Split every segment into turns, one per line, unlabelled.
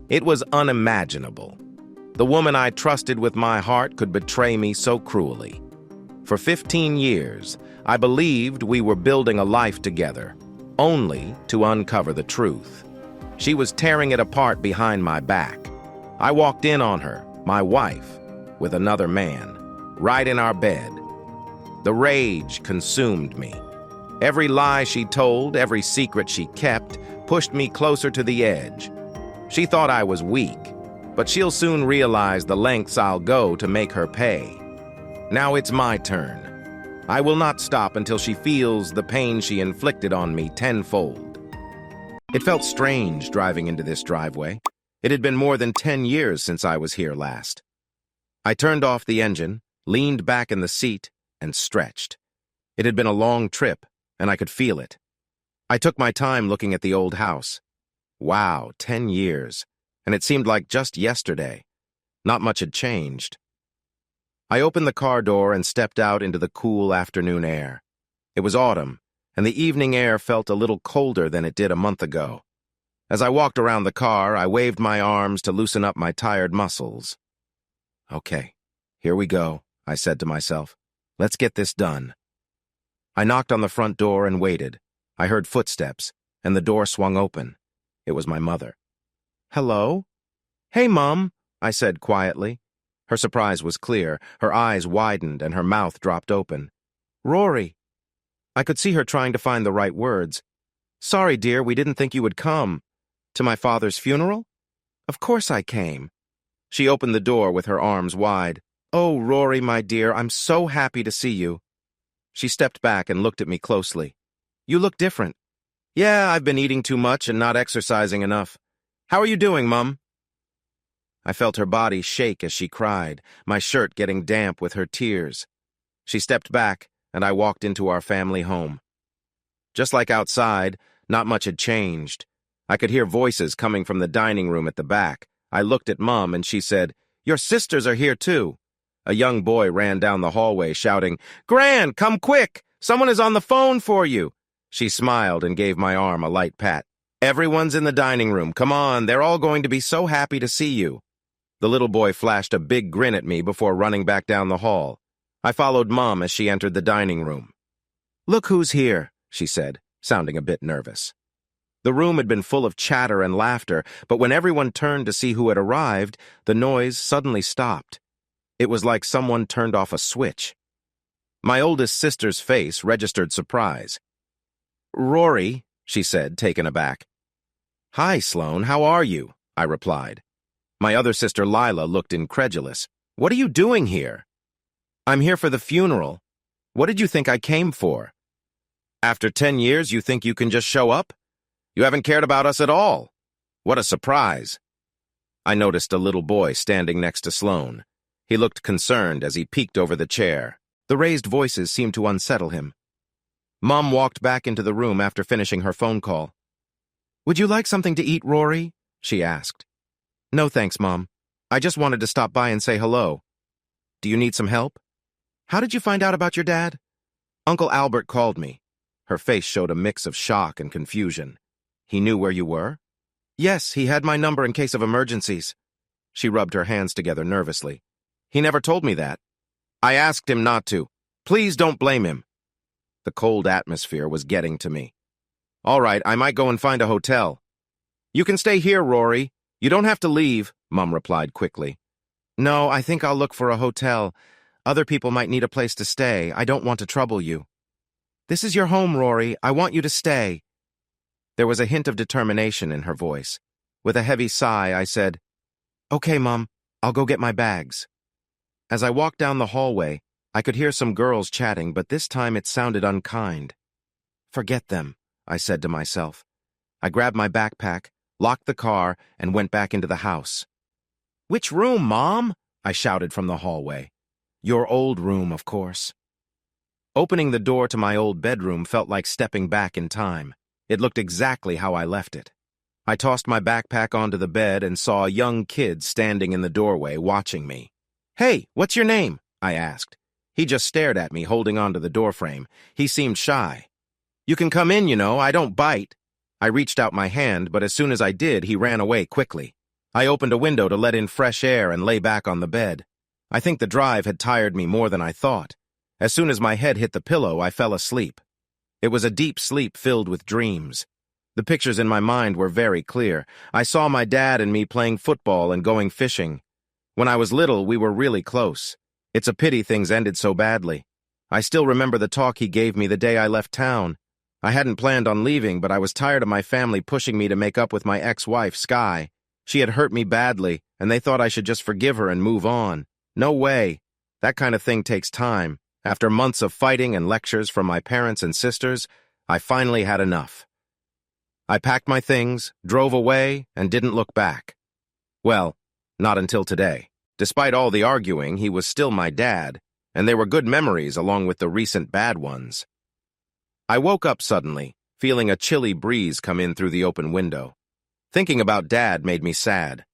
It was unimaginable. The woman I trusted with my heart could betray me so cruelly. For 15 years, I believed we were building a life together, only to uncover the truth. She was tearing it apart behind my back. I walked in on her, my wife, with another man, right in our bed. The rage consumed me. Every lie she told, every secret she kept, pushed me closer to the edge. She thought I was weak, but she'll soon realize the lengths I'll go to make her pay. Now it's my turn. I will not stop until she feels the pain she inflicted on me tenfold. It felt strange driving into this driveway. It had been more than 10 years since I was here last. I turned off the engine, leaned back in the seat, and stretched. It had been a long trip, and I could feel it. I took my time looking at the old house. Wow, 10 years, and it seemed like just yesterday. Not much had changed. I opened the car door and stepped out into the cool afternoon air. It was autumn, and the evening air felt a little colder than it did a month ago. As I walked around the car, I waved my arms to loosen up my tired muscles. Okay, here we go, I said to myself. Let's get this done. I knocked on the front door and waited. I heard footsteps, and the door swung open. It was my mother. Hello? Hey, Mom, I said quietly. Her surprise was clear. Her eyes widened and her mouth dropped open. Rory. I could see her trying to find the right words. Sorry, dear, we didn't think you would come. To my father's funeral? Of course I came. She opened the door with her arms wide. Oh, Rory, my dear, I'm so happy to see you. She stepped back and looked at me closely. You look different. Yeah, I've been eating too much and not exercising enough. How are you doing, Mum? I felt her body shake as she cried, my shirt getting damp with her tears. She stepped back, and I walked into our family home. Just like outside, not much had changed. I could hear voices coming from the dining room at the back. I looked at Mum, and she said, Your sisters are here, too. A young boy ran down the hallway, shouting, Gran, come quick! Someone is on the phone for you! She smiled and gave my arm a light pat. Everyone's in the dining room. Come on, they're all going to be so happy to see you. The little boy flashed a big grin at me before running back down the hall. I followed Mom as she entered the dining room. Look who's here, she said, sounding a bit nervous. The room had been full of chatter and laughter, but when everyone turned to see who had arrived, the noise suddenly stopped. It was like someone turned off a switch. My oldest sister's face registered surprise. Rory, she said, taken aback. Hi, Sloan, how are you? I replied. My other sister Lila looked incredulous. What are you doing here? I'm here for the funeral. What did you think I came for? After 10 years, you think you can just show up? You haven't cared about us at all. What a surprise. I noticed a little boy standing next to Sloan. He looked concerned as he peeked over the chair. The raised voices seemed to unsettle him. Mom walked back into the room after finishing her phone call. Would you like something to eat, Rory? She asked. No thanks, Mom. I just wanted to stop by and say hello. Do you need some help? How did you find out about your dad? Uncle Albert called me. Her face showed a mix of shock and confusion. He knew where you were? Yes, he had my number in case of emergencies. She rubbed her hands together nervously. He never told me that. I asked him not to. Please don't blame him. The cold atmosphere was getting to me. All right, I might go and find a hotel. You can stay here, Rory. You don't have to leave, Mom replied quickly. No, I think I'll look for a hotel. Other people might need a place to stay. I don't want to trouble you. This is your home, Rory. I want you to stay. There was a hint of determination in her voice. With a heavy sigh, I said, Okay, Mom, I'll go get my bags. As I walked down the hallway, I could hear some girls chatting, but this time it sounded unkind. Forget them, I said to myself. I grabbed my backpack, locked the car, and went back into the house. Which room, Mom? I shouted from the hallway. Your old room, of course. Opening the door to my old bedroom felt like stepping back in time. It looked exactly how I left it. I tossed my backpack onto the bed and saw a young kid standing in the doorway watching me. Hey, what's your name? I asked. He just stared at me, holding onto the doorframe. He seemed shy. You can come in, you know, I don't bite. I reached out my hand, but as soon as I did, he ran away quickly. I opened a window to let in fresh air and lay back on the bed. I think the drive had tired me more than I thought. As soon as my head hit the pillow, I fell asleep. It was a deep sleep filled with dreams. The pictures in my mind were very clear. I saw my dad and me playing football and going fishing. When I was little, we were really close. It's a pity things ended so badly. I still remember the talk he gave me the day I left town. I hadn't planned on leaving, but I was tired of my family pushing me to make up with my ex-wife, Sky. She had hurt me badly, and they thought I should just forgive her and move on. No way. That kind of thing takes time. After months of fighting and lectures from my parents and sisters, I finally had enough. I packed my things, drove away, and didn't look back. Well, not until today. Despite all the arguing, he was still my dad, and there were good memories along with the recent bad ones. I woke up suddenly, feeling a chilly breeze come in through the open window. Thinking about Dad made me sad.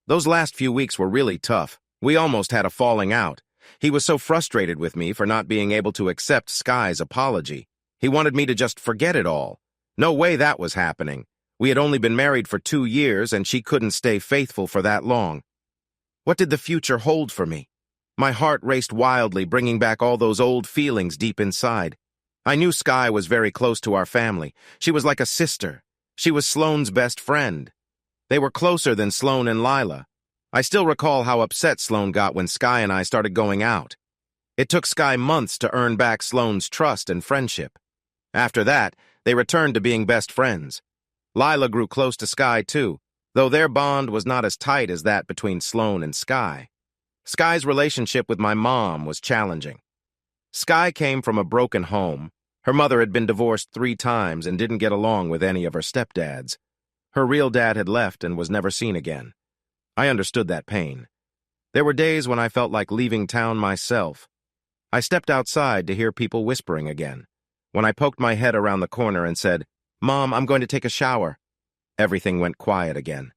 Those last few weeks were really tough. We almost had a falling out. He was so frustrated with me for not being able to accept Sky's apology. He wanted me to just forget it all. No way that was happening. We had only been married for 2 years, and she couldn't stay faithful for that long. What did the future hold for me? My heart raced wildly, bringing back all those old feelings deep inside. I knew Sky was very close to our family. She was like a sister. She was Sloane's best friend. They were closer than Sloane and Lila. I still recall how upset Sloane got when Sky and I started going out. It took Sky months to earn back Sloane's trust and friendship. After that, they returned to being best friends. Lila grew close to Sky, too, though their bond was not as tight as that between Sloane and Sky. Sky's relationship with my mom was challenging. Sky came from a broken home. Her mother had been divorced 3 times and didn't get along with any of her stepdads. Her real dad had left and was never seen again. I understood that pain. There were days when I felt like leaving town myself. I stepped outside to hear people whispering again. When I poked my head around the corner and said, "Mom, I'm going to take a shower," everything went quiet again.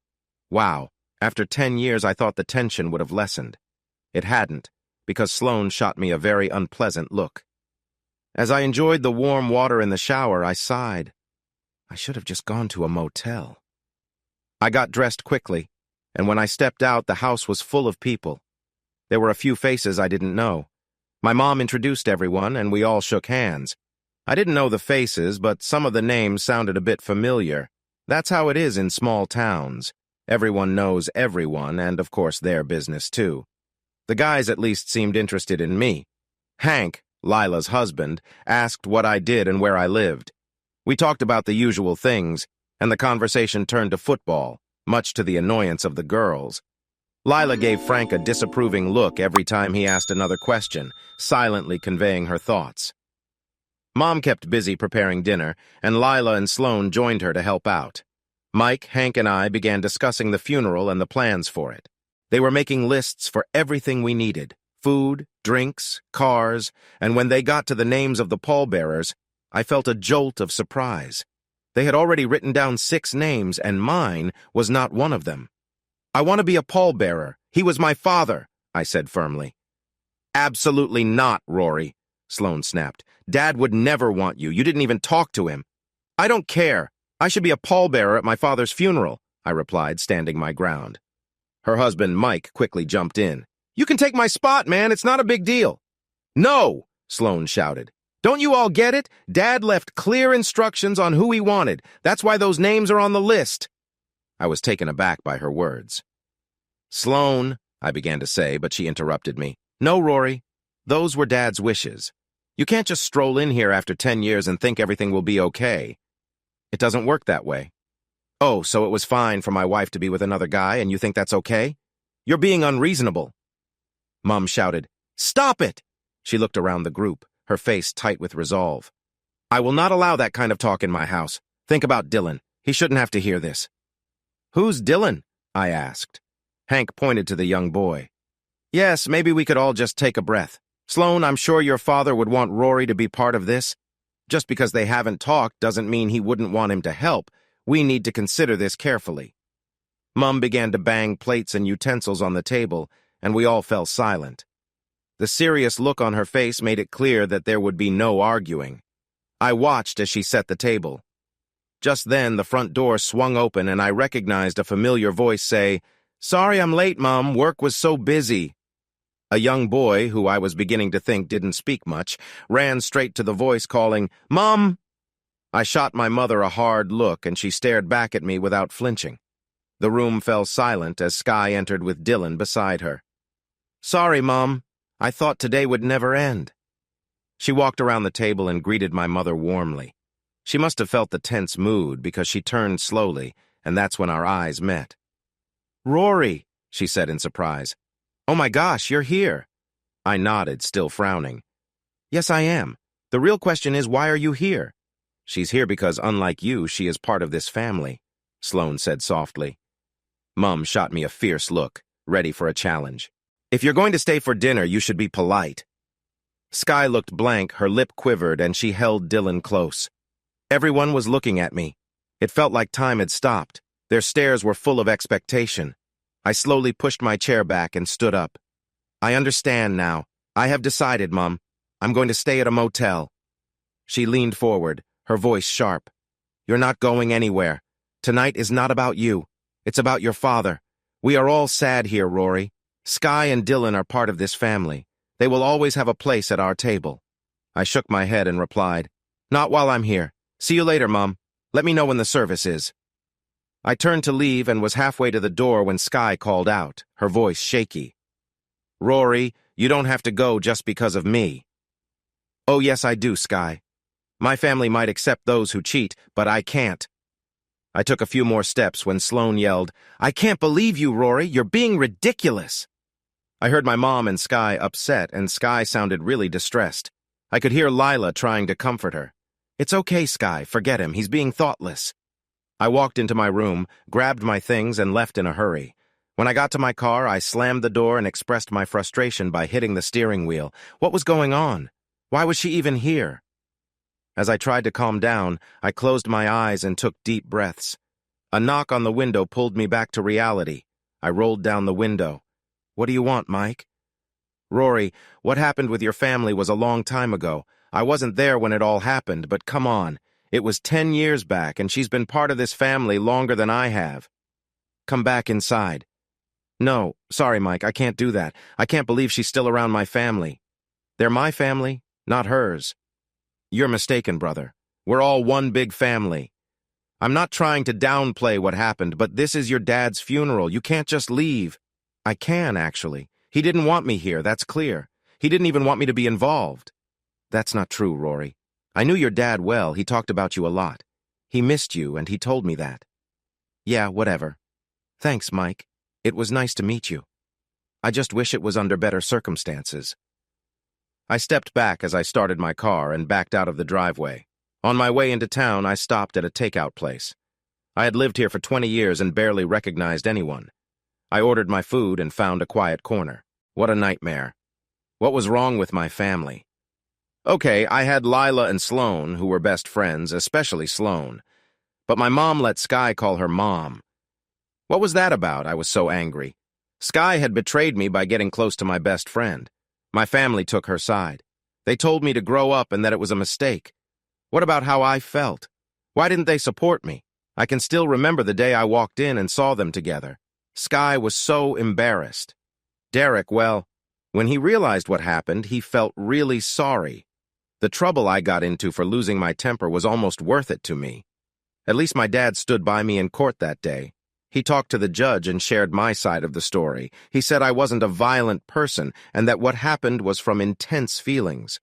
Wow, after 10 years I thought the tension would have lessened. It hadn't, because Sloane shot me a very unpleasant look. As I enjoyed the warm water in the shower, I sighed. I should have just gone to a motel. I got dressed quickly, and when I stepped out, the house was full of people. There were a few faces I didn't know. My mom introduced everyone, and we all shook hands. I didn't know the faces, but some of the names sounded a bit familiar. That's how it is in small towns. Everyone knows everyone, and of course their business too. The guys at least seemed interested in me. Hank, Lila's husband, asked what I did and where I lived. We talked about the usual things, and the conversation turned to football, much to the annoyance of the girls. Lila gave Frank a disapproving look every time he asked another question, silently conveying her thoughts. Mom kept busy preparing dinner, and Lila and Sloane joined her to help out. Mike, Hank, and I began discussing the funeral and the plans for it. They were making lists for everything we needed: food, drinks, cars, and when they got to the names of the pallbearers, I felt a jolt of surprise. They had already written down 6 names, and mine was not one of them. "I want to be a pallbearer. He was my father," I said firmly. "Absolutely not, Rory," Sloane snapped. "Dad would never want you. You didn't even talk to him." "I don't care. I should be a pallbearer at my father's funeral," I replied, standing my ground. Her husband, Mike, quickly jumped in. "You can take my spot, man. It's not a big deal." "No!" Sloane shouted. "Don't you all get it? Dad left clear instructions on who he wanted. That's why those names are on the list." I was taken aback by her words. "Sloane," I began to say, but she interrupted me. "No, Rory. Those were Dad's wishes. You can't just stroll in here after 10 years and think everything will be okay. It doesn't work that way." "Oh, so it was fine for my wife to be with another guy, and you think that's okay? You're being unreasonable." Mom shouted, "Stop it!" She looked around the group, her face tight with resolve. "I will not allow that kind of talk in my house. Think about Dylan. He shouldn't have to hear this." "Who's Dylan?" I asked. Hank pointed to the young boy. "Yes, maybe we could all just take a breath. Sloane, I'm sure your father would want Rory to be part of this. Just because they haven't talked doesn't mean he wouldn't want him to help. We need to consider this carefully." Mum began to bang plates and utensils on the table, and we all fell silent. The serious look on her face made it clear that there would be no arguing. I watched as she set the table. Just then, the front door swung open, and I recognized a familiar voice say, Sorry I'm late, Mom. Work was so busy. A young boy, who I was beginning to think didn't speak much, ran straight to the voice calling, Mom! I shot my mother a hard look, and she stared back at me without flinching. The room fell silent as Sky entered with Dylan beside her. Sorry, Mom. I thought today would never end. She walked around the table and greeted my mother warmly. She must have felt the tense mood because she turned slowly, and that's when our eyes met. Rory, she said in surprise. Oh my gosh, you're here. I nodded, still frowning. Yes, I am. The real question is, why are you here? She's here because, unlike you, she is part of this family, Sloane said softly. Mum shot me a fierce look, ready for a challenge. If you're going to stay for dinner, you should be polite. Sky looked blank, her lip quivered, and she held Dylan close. Everyone was looking at me. It felt like time had stopped. Their stares were full of expectation. I slowly pushed my chair back and stood up. I understand now. I have decided, Mum. I'm going to stay at a motel. She leaned forward, her voice sharp. You're not going anywhere. Tonight is not about you. It's about your father. We are all sad here, Rory. Sky and Dylan are part of this family. They will always have a place at our table. I shook my head and replied, Not while I'm here. See you later, Mum. Let me know when the service is. I turned to leave and was halfway to the door when Sky called out, her voice shaky. Rory, you don't have to go just because of me. Oh, yes, I do, Sky. My family might accept those who cheat, but I can't. I took a few more steps when Sloane yelled, I can't believe you, Rory. You're being ridiculous. I heard my mom and Sky upset, and Sky sounded really distressed. I could hear Lila trying to comfort her. It's okay, Sky. Forget him. He's being thoughtless. I walked into my room, grabbed my things, and left in a hurry. When I got to my car, I slammed the door and expressed my frustration by hitting the steering wheel. What was going on? Why was she even here? As I tried to calm down, I closed my eyes and took deep breaths. A knock on the window pulled me back to reality. I rolled down the window. What do you want, Mike? Rory, what happened with your family was a long time ago. I wasn't there when it all happened, but come on. It was 10 years back, and she's been part of this family longer than I have. Come back inside. No, sorry, Mike, I can't do that. I can't believe she's still around my family. They're my family, not hers. You're mistaken, brother. We're all one big family. I'm not trying to downplay what happened, but this is your dad's funeral. You can't just leave. I can, actually. He didn't want me here, that's clear. He didn't even want me to be involved. That's not true, Rory. I knew your dad well. He talked about you a lot. He missed you, and he told me that. Yeah, whatever. Thanks, Mike. It was nice to meet you. I just wish it was under better circumstances. I stepped back as I started my car and backed out of the driveway. On my way into town, I stopped at a takeout place. I had lived here for 20 years and barely recognized anyone. I ordered my food and found a quiet corner. What a nightmare. What was wrong with my family? Okay, I had Lila and Sloane, who were best friends, especially Sloane. But my mom let Sky call her Mom. What was that about? I was so angry. Sky had betrayed me by getting close to my best friend. My family took her side. They told me to grow up and that it was a mistake. What about how I felt? Why didn't they support me? I can still remember the day I walked in and saw them together. Sky was so embarrassed. Derek, well, when he realized what happened, he felt really sorry. The trouble I got into for losing my temper was almost worth it to me. At least my dad stood by me in court that day. He talked to the judge and shared my side of the story. He said I wasn't a violent person and that what happened was from intense feelings.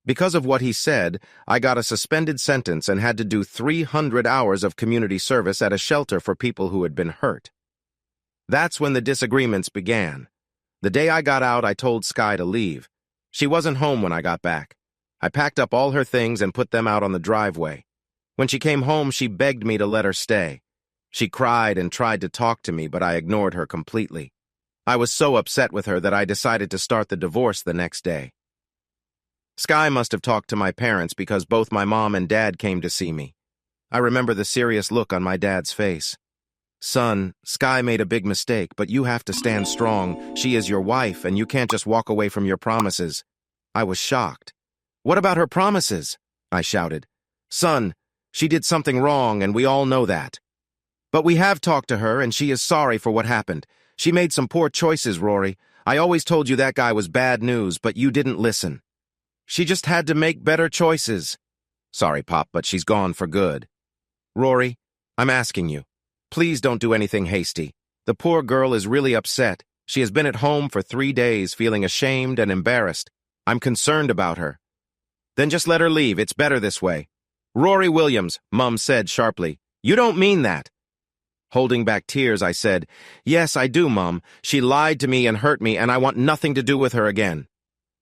Because of what he said, I got a suspended sentence and had to do 300 hours of community service at a shelter for people who had been hurt. That's when the disagreements began. The day I got out, I told Sky to leave. She wasn't home when I got back. I packed up all her things and put them out on the driveway. When she came home, she begged me to let her stay. She cried and tried to talk to me, but I ignored her completely. I was so upset with her that I decided to start the divorce the next day. Sky must have talked to my parents because both my mom and dad came to see me. I remember the serious look on my dad's face. Son, Sky made a big mistake, but you have to stand strong. She is your wife, and you can't just walk away from your promises. I was shocked. What about her promises? I shouted. Son, she did something wrong, and we all know that. But we have talked to her, and she is sorry for what happened. She made some poor choices, Rory. I always told you that guy was bad news, but you didn't listen. She just had to make better choices. Sorry, Pop, but she's gone for good. Rory, I'm asking you. Please don't do anything hasty. The poor girl is really upset. She has been at home for 3 days, feeling ashamed and embarrassed. I'm concerned about her. Then just let her leave. It's better this way. Rory Williams, Mum said sharply. You don't mean that. Holding back tears, I said, Yes, I do, Mum. She lied to me and hurt me, and I want nothing to do with her again.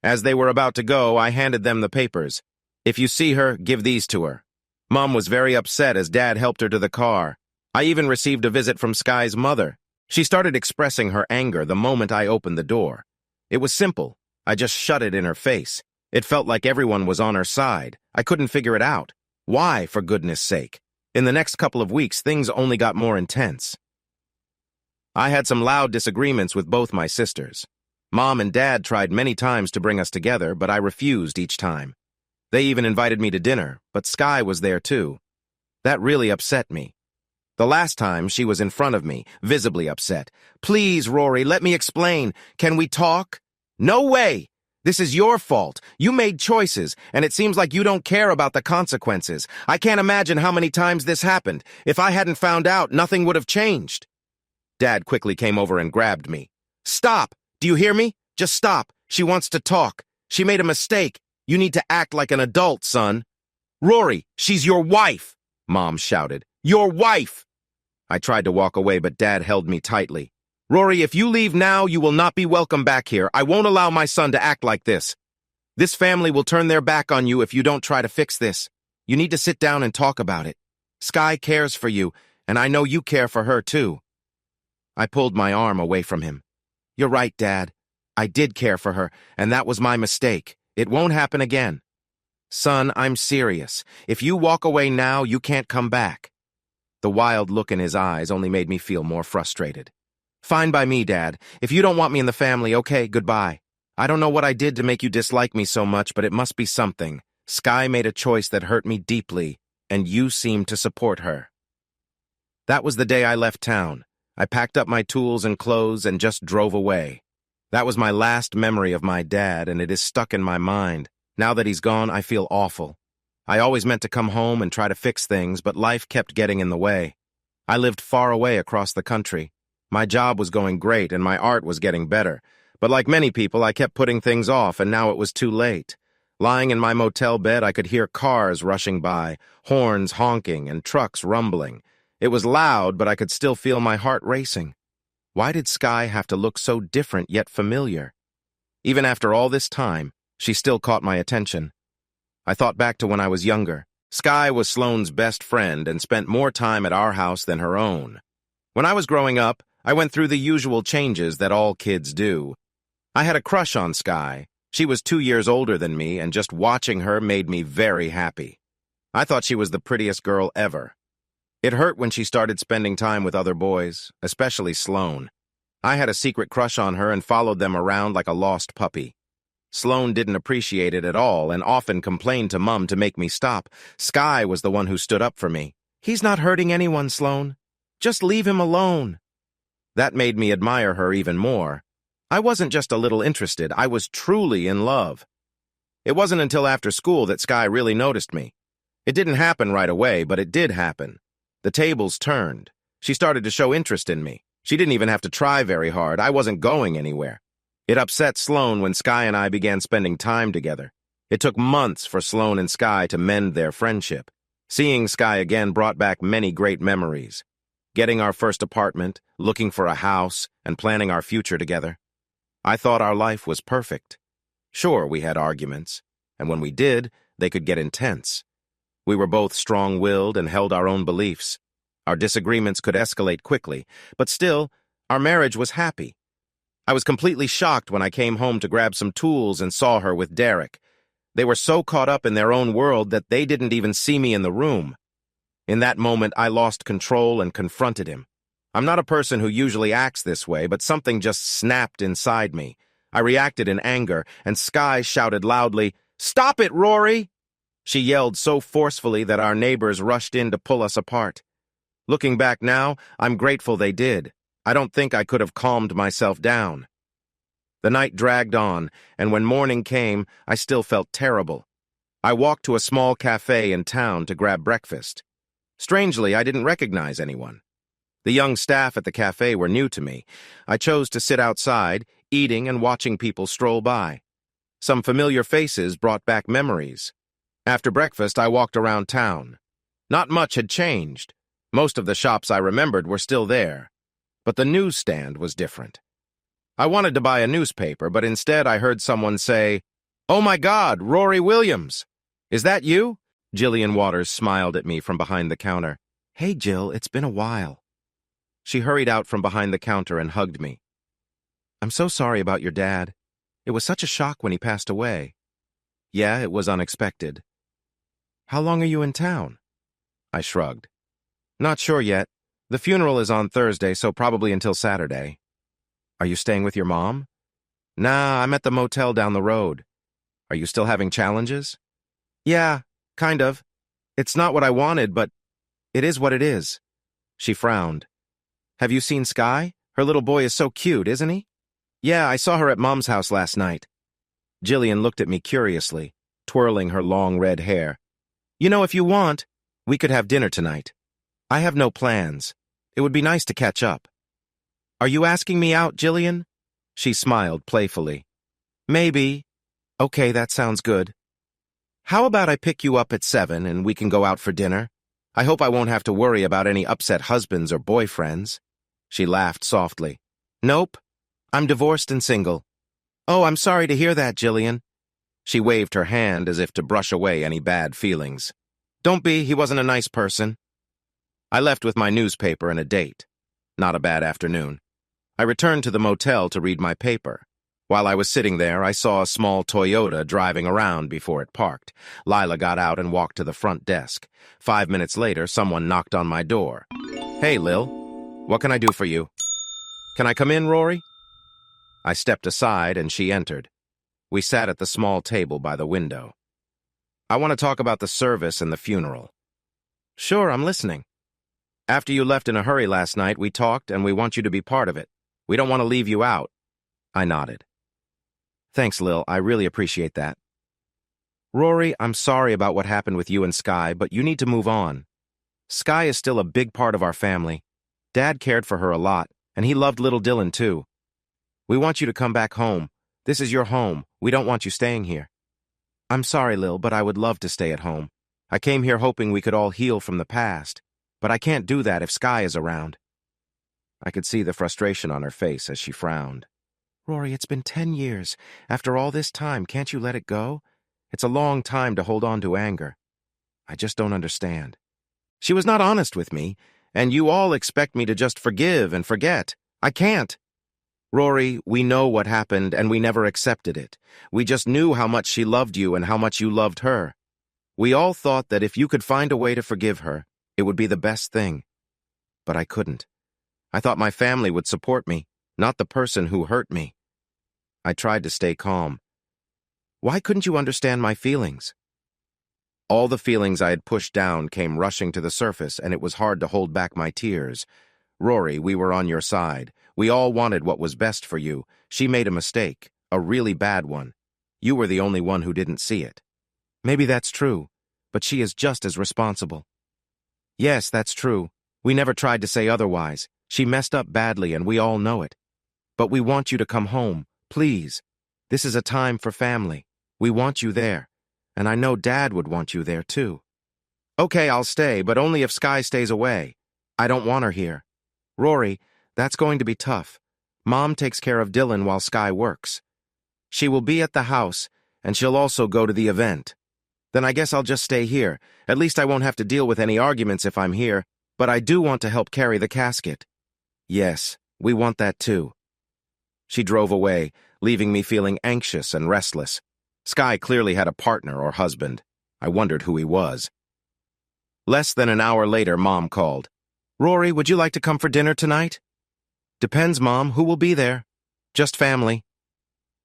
As they were about to go, I handed them the papers. If you see her, give these to her. Mum was very upset as Dad helped her to the car. I even received a visit from Sky's mother. She started expressing her anger the moment I opened the door. It was simple. I just shut it in her face. It felt like everyone was on her side. I couldn't figure it out. Why, for goodness sake? In the next couple of weeks, things only got more intense. I had some loud disagreements with both my sisters. Mom and Dad tried many times to bring us together, but I refused each time. They even invited me to dinner, but Sky was there too. That really upset me. The last time, she was in front of me, visibly upset. Please, Rory, let me explain. Can we talk? No way! This is your fault. You made choices, and it seems like you don't care about the consequences. I can't imagine how many times this happened. If I hadn't found out, nothing would have changed. Dad quickly came over and grabbed me. Stop! Do you hear me? Just stop. She wants to talk. She made a mistake. You need to act like an adult, son. Rory, she's your wife, Mom shouted. Your wife! I tried to walk away, but Dad held me tightly. Rory, if you leave now, you will not be welcome back here. I won't allow my son to act like this. This family will turn their back on you if you don't try to fix this. You need to sit down and talk about it. Sky cares for you, and I know you care for her too. I pulled my arm away from him. You're right, Dad. I did care for her, and that was my mistake. It won't happen again. Son, I'm serious. If you walk away now, you can't come back. The wild look in his eyes only made me feel more frustrated. Fine by me, Dad. If you don't want me in the family, okay, goodbye. I don't know what I did to make you dislike me so much, but it must be something. Sky made a choice that hurt me deeply, and you seemed to support her. That was the day I left town. I packed up my tools and clothes and just drove away. That was my last memory of my dad, and it is stuck in my mind. Now that he's gone, I feel awful. I always meant to come home and try to fix things, but life kept getting in the way. I lived far away across the country. My job was going great, and my art was getting better. But like many people, I kept putting things off, and now it was too late. Lying in my motel bed, I could hear cars rushing by, horns honking, and trucks rumbling. It was loud, but I could still feel my heart racing. Why did Sky have to look so different yet familiar? Even after all this time, she still caught my attention. I thought back to when I was younger. Sky was Sloane's best friend and spent more time at our house than her own. When I was growing up, I went through the usual changes that all kids do. I had a crush on Sky. She was 2 years older than me, and just watching her made me very happy. I thought she was the prettiest girl ever. It hurt when she started spending time with other boys, especially Sloane. I had a secret crush on her and followed them around like a lost puppy. Sloane didn't appreciate it at all and often complained to Mum to make me stop. Sky was the one who stood up for me. He's not hurting anyone, Sloane. Just leave him alone. That made me admire her even more. I wasn't just a little interested, I was truly in love. It wasn't until after school that Sky really noticed me. It didn't happen right away, but it did happen. The tables turned. She started to show interest in me. She didn't even have to try very hard. I wasn't going anywhere. It upset Sloane when Sky and I began spending time together. It took months for Sloane and Sky to mend their friendship. Seeing Sky again brought back many great memories. Getting our first apartment, looking for a house, and planning our future together. I thought our life was perfect. Sure, we had arguments, and when we did, they could get intense. We were both strong-willed and held our own beliefs. Our disagreements could escalate quickly, but still, our marriage was happy. I was completely shocked when I came home to grab some tools and saw her with Derek. They were so caught up in their own world that they didn't even see me in the room. In that moment, I lost control and confronted him. I'm not a person who usually acts this way, but something just snapped inside me. I reacted in anger, and Sky shouted loudly, "Stop it, Rory!" She yelled so forcefully that our neighbors rushed in to pull us apart. Looking back now, I'm grateful they did. I don't think I could have calmed myself down. The night dragged on, and when morning came, I still felt terrible. I walked to a small cafe in town to grab breakfast. Strangely, I didn't recognize anyone. The young staff at the cafe were new to me. I chose to sit outside, eating and watching people stroll by. Some familiar faces brought back memories. After breakfast, I walked around town. Not much had changed. Most of the shops I remembered were still there. But the newsstand was different. I wanted to buy a newspaper, but instead I heard someone say, "Oh my God, Rory Williams! Is that you?" Jillian Waters smiled at me from behind the counter. "Hey, Jill, it's been a while." She hurried out from behind the counter and hugged me. "I'm so sorry about your dad. It was such a shock when he passed away." "Yeah, it was unexpected." "How long are you in town?" I shrugged. "Not sure yet. The funeral is on Thursday, so probably until Saturday." "Are you staying with your mom?" "Nah, I'm at the motel down the road." "Are you still having challenges?" "Yeah, kind of. It's not what I wanted, but it is what it is." She frowned. "Have you seen Sky? Her little boy is so cute, isn't he?" "Yeah, I saw her at Mom's house last night." Jillian looked at me curiously, twirling her long red hair. "You know, if you want, we could have dinner tonight. I have no plans. It would be nice to catch up." "Are you asking me out, Jillian?" She smiled playfully. "Maybe." "Okay, that sounds good. How about I pick you up at 7 and we can go out for dinner? I hope I won't have to worry about any upset husbands or boyfriends." She laughed softly. "Nope. I'm divorced and single." "Oh, I'm sorry to hear that, Jillian." She waved her hand as if to brush away any bad feelings. "Don't be, he wasn't a nice person." I left with my newspaper and a date. Not a bad afternoon. I returned to the motel to read my paper. While I was sitting there, I saw a small Toyota driving around before it parked. Lila got out and walked to the front desk. 5 minutes later, someone knocked on my door. "Hey, Lil. What can I do for you?" "Can I come in, Rory?" I stepped aside and she entered. We sat at the small table by the window. "I want to talk about the service and the funeral." "Sure, I'm listening." "After you left in a hurry last night, we talked and we want you to be part of it. We don't want to leave you out." I nodded. "Thanks, Lil. I really appreciate that." "Rory, I'm sorry about what happened with you and Sky, but you need to move on. Sky is still a big part of our family. Dad cared for her a lot, and he loved little Dylan too. We want you to come back home. This is your home. We don't want you staying here." "I'm sorry, Lil, but I would love to stay at home. I came here hoping we could all heal from the past, but I can't do that if Sky is around." I could see the frustration on her face as she frowned. "Rory, it's been 10 years. After all this time, can't you let it go? It's a long time to hold on to anger. I just don't understand. She was not honest with me, and you all expect me to just forgive and forget. I can't. Rory, we know what happened, and we never accepted it. We just knew how much she loved you and how much you loved her. We all thought that if you could find a way to forgive her, it would be the best thing. But I couldn't. I thought my family would support me, not the person who hurt me." I tried to stay calm. "Why couldn't you understand my feelings?" All the feelings I had pushed down came rushing to the surface, and it was hard to hold back my tears. "Rory, we were on your side. We all wanted what was best for you. She made a mistake, a really bad one. You were the only one who didn't see it." "Maybe that's true, but she is just as responsible." "Yes, that's true. We never tried to say otherwise. She messed up badly, and we all know it. But we want you to come home. Please. This is a time for family. We want you there. And I know Dad would want you there, too." "Okay, I'll stay, but only if Sky stays away. I don't want her here." "Rory, that's going to be tough. Mom takes care of Dylan while Sky works. She will be at the house, and she'll also go to the event. Then I guess I'll just stay here. At least I won't have to deal with any arguments if I'm here, but I do want to help carry the casket." "Yes, we want that too." She drove away, leaving me feeling anxious and restless. Sky clearly had a partner or husband. I wondered who he was. Less than an hour later, Mom called. "Rory, would you like to come for dinner tonight?" "Depends, Mom. Who will be there?" "Just family."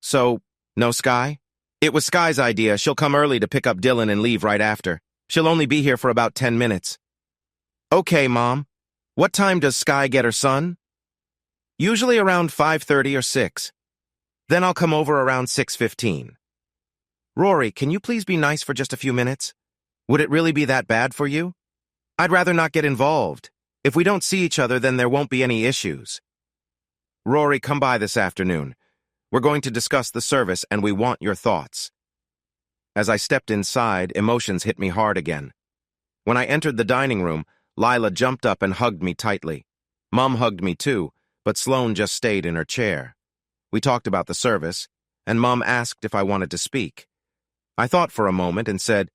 "So, no Sky?" "It was Sky's idea. She'll come early to pick up Dylan and leave right after. She'll only be here for about 10 minutes. "Okay, Mom." What time does Sky get her son? Usually around 5:30 or 6. Then I'll come over around 6:15. Rory, can you please be nice for just a few minutes? Would it really be that bad for you? I'd rather not get involved. If we don't see each other, then there won't be any issues. Rory, come by this afternoon. We're going to discuss the service and we want your thoughts. As I stepped inside, emotions hit me hard again. When I entered the dining room, Lila jumped up and hugged me tightly. Mom hugged me too, but Sloane just stayed in her chair. We talked about the service, and Mom asked if I wanted to speak. I thought for a moment and said,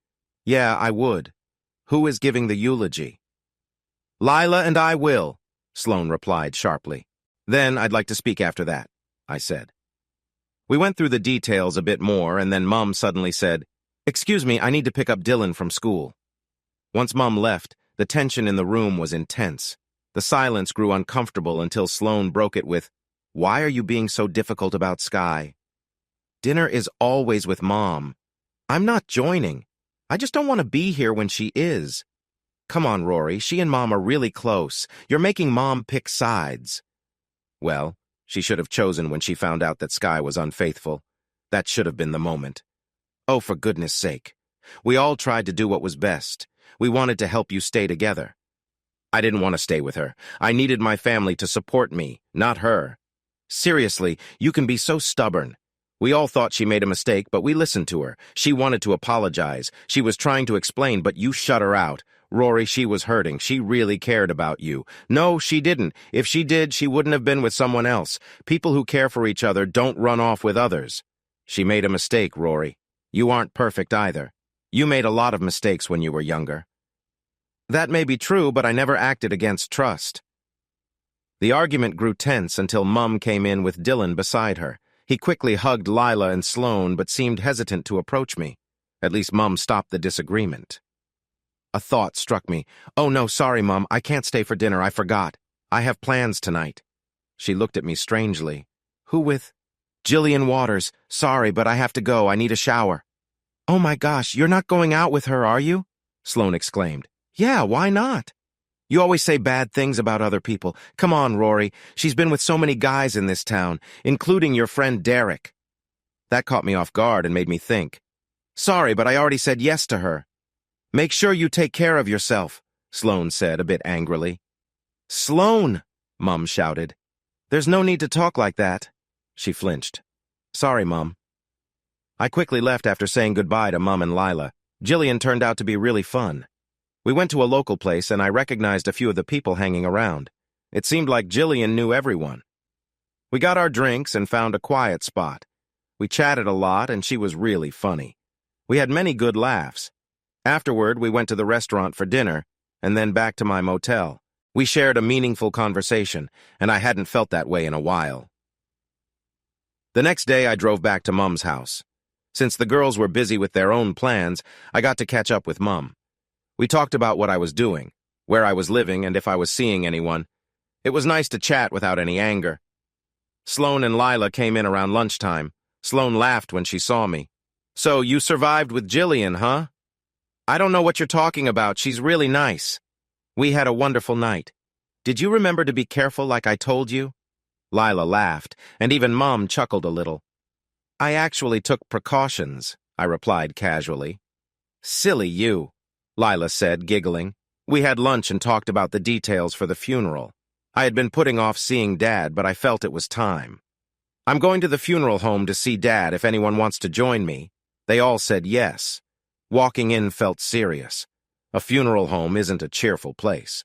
yeah, I would. Who is giving the eulogy? Lila and I will, Sloane replied sharply. Then I'd like to speak after that, I said. We went through the details a bit more, and then Mom suddenly said, excuse me, I need to pick up Dylan from school. Once Mom left, the tension in the room was intense. The silence grew uncomfortable until Sloane broke it with, why are you being so difficult about Sky? Dinner is always with Mom. I'm not joining. I just don't want to be here when she is. Come on, Rory, she and Mom are really close. You're making Mom pick sides. Well, she should have chosen when she found out that Sky was unfaithful. That should have been the moment. Oh, for goodness sake. We all tried to do what was best. We wanted to help you stay together. I didn't want to stay with her. I needed my family to support me, not her. Seriously, you can be so stubborn. We all thought she made a mistake, but we listened to her. She wanted to apologize. She was trying to explain, but you shut her out. Rory, she was hurting. She really cared about you. No, she didn't. If she did, she wouldn't have been with someone else. People who care for each other don't run off with others. She made a mistake, Rory. You aren't perfect either. You made a lot of mistakes when you were younger. That may be true, but I never acted against trust. The argument grew tense until Mum came in with Dylan beside her. He quickly hugged Lila and Sloane, but seemed hesitant to approach me. At least Mum stopped the disagreement. A thought struck me. Oh no, sorry, Mum, I can't stay for dinner, I forgot. I have plans tonight. She looked at me strangely. Who with? Jillian Waters. Sorry, but I have to go, I need a shower. Oh my gosh, you're not going out with her, are you? Sloane exclaimed. Yeah, why not? You always say bad things about other people. Come on, Rory. She's been with so many guys in this town, including your friend Derek. That caught me off guard and made me think. Sorry, but I already said yes to her. Make sure you take care of yourself, Sloane said a bit angrily. Sloane, Mum shouted. There's no need to talk like that. She flinched. Sorry, Mum. I quickly left after saying goodbye to Mum and Lila. Jillian turned out to be really fun. We went to a local place and I recognized a few of the people hanging around. It seemed like Jillian knew everyone. We got our drinks and found a quiet spot. We chatted a lot and she was really funny. We had many good laughs. Afterward, we went to the restaurant for dinner and then back to my motel. We shared a meaningful conversation, and I hadn't felt that way in a while. The next day, I drove back to Mum's house. Since the girls were busy with their own plans, I got to catch up with Mum. We talked about what I was doing, where I was living, and if I was seeing anyone. It was nice to chat without any anger. Sloane and Lila came in around lunchtime. Sloane laughed when she saw me. So, you survived with Jillian, huh? I don't know what you're talking about. She's really nice. We had a wonderful night. Did you remember to be careful like I told you? Lila laughed, and even Mom chuckled a little. I actually took precautions, I replied casually. Silly you, Lila said, giggling. We had lunch and talked about the details for the funeral. I had been putting off seeing Dad, but I felt it was time. I'm going to the funeral home to see Dad if anyone wants to join me. They all said yes. Walking in felt serious. A funeral home isn't a cheerful place.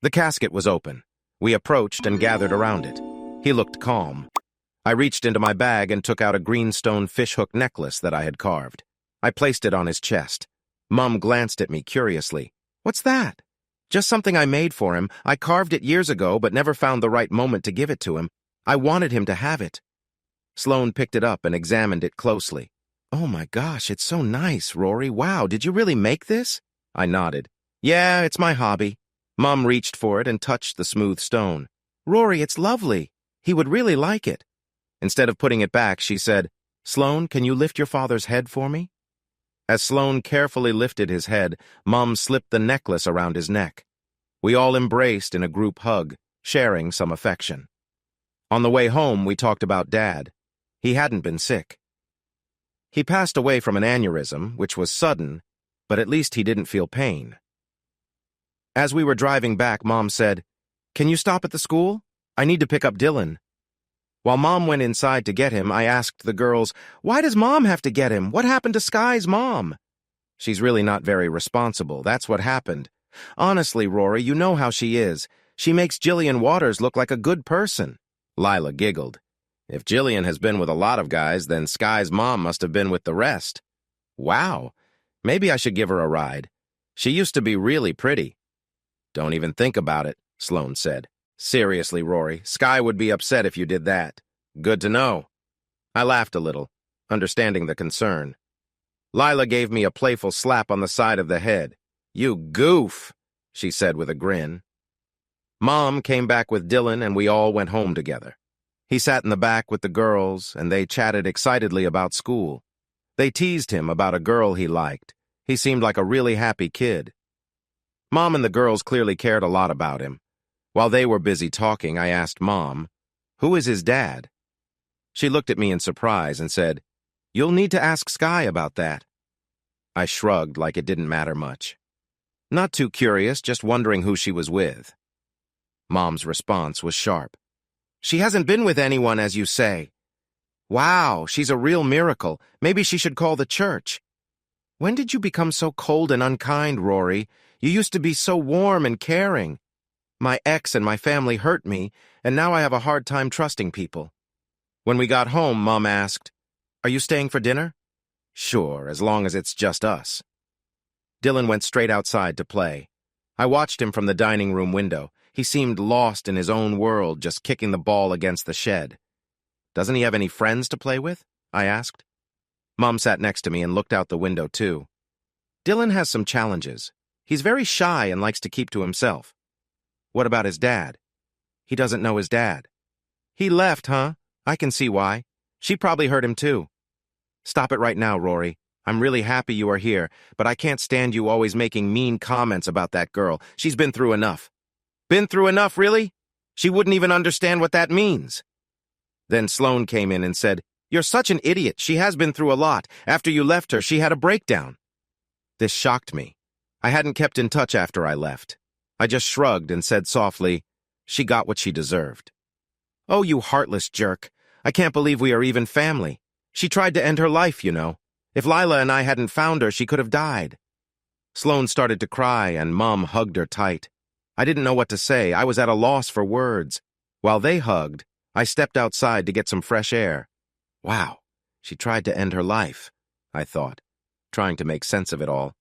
The casket was open. We approached and gathered around it. He looked calm. I reached into my bag and took out a greenstone fishhook necklace that I had carved. I placed it on his chest. Mum glanced at me curiously. What's that? Just something I made for him. I carved it years ago, but never found the right moment to give it to him. I wanted him to have it. Sloane picked it up and examined it closely. Oh my gosh, it's so nice, Rory. Wow, did you really make this? I nodded. Yeah, it's my hobby. Mum reached for it and touched the smooth stone. Rory, it's lovely. He would really like it. Instead of putting it back, she said, Sloane, can you lift your father's head for me? As Sloane carefully lifted his head, Mum slipped the necklace around his neck. We all embraced in a group hug, sharing some affection. On the way home, we talked about Dad. He hadn't been sick. He passed away from an aneurysm, which was sudden, but at least he didn't feel pain. As we were driving back, Mom said, "Can you stop at the school? I need to pick up Dylan." While Mom went inside to get him, I asked the girls, "Why does Mom have to get him? What happened to Sky's mom?" "She's really not very responsible. That's what happened. Honestly, Rory, you know how she is. She makes Jillian Waters look like a good person." Lila giggled. "If Jillian has been with a lot of guys, then Sky's mom must have been with the rest." "Wow. Maybe I should give her a ride. She used to be really pretty." "Don't even think about it," Sloane said. "Seriously, Rory, Sky would be upset if you did that." "Good to know." I laughed a little, understanding the concern. Lila gave me a playful slap on the side of the head. "You goof," she said with a grin. Mom came back with Dylan and we all went home together. He sat in the back with the girls and they chatted excitedly about school. They teased him about a girl he liked. He seemed like a really happy kid. Mom and the girls clearly cared a lot about him. While they were busy talking, I asked Mom, "Who is his dad?" She looked at me in surprise and said, "You'll need to ask Sky about that." I shrugged like it didn't matter much. Not too curious, just wondering who she was with. Mom's response was sharp. "She hasn't been with anyone, as you say." "Wow, she's a real miracle. Maybe she should call the church." "When did you become so cold and unkind, Rory? You used to be so warm and caring." "My ex and my family hurt me, and now I have a hard time trusting people." When we got home, Mom asked, "Are you staying for dinner?" "Sure, as long as it's just us." Dylan went straight outside to play. I watched him from the dining room window. He seemed lost in his own world, just kicking the ball against the shed. "Doesn't he have any friends to play with?" I asked. Mom sat next to me and looked out the window, too. "Dylan has some challenges. He's very shy and likes to keep to himself." "What about his dad?" "He doesn't know his dad." "He left, huh? I can see why. She probably hurt him, too." "Stop it right now, Rory. I'm really happy you are here, but I can't stand you always making mean comments about that girl. She's been through enough." "Been through enough, really? She wouldn't even understand what that means." Then Sloane came in and said, "You're such an idiot. She has been through a lot. After you left her, she had a breakdown." This shocked me. I hadn't kept in touch after I left. I just shrugged and said softly, "She got what she deserved." "Oh, you heartless jerk. I can't believe we are even family. She tried to end her life, you know. If Lila and I hadn't found her, she could have died." Sloane started to cry, and Mom hugged her tight. I didn't know what to say. I was at a loss for words. While they hugged, I stepped outside to get some fresh air. Wow, she tried to end her life, I thought, trying to make sense of it all.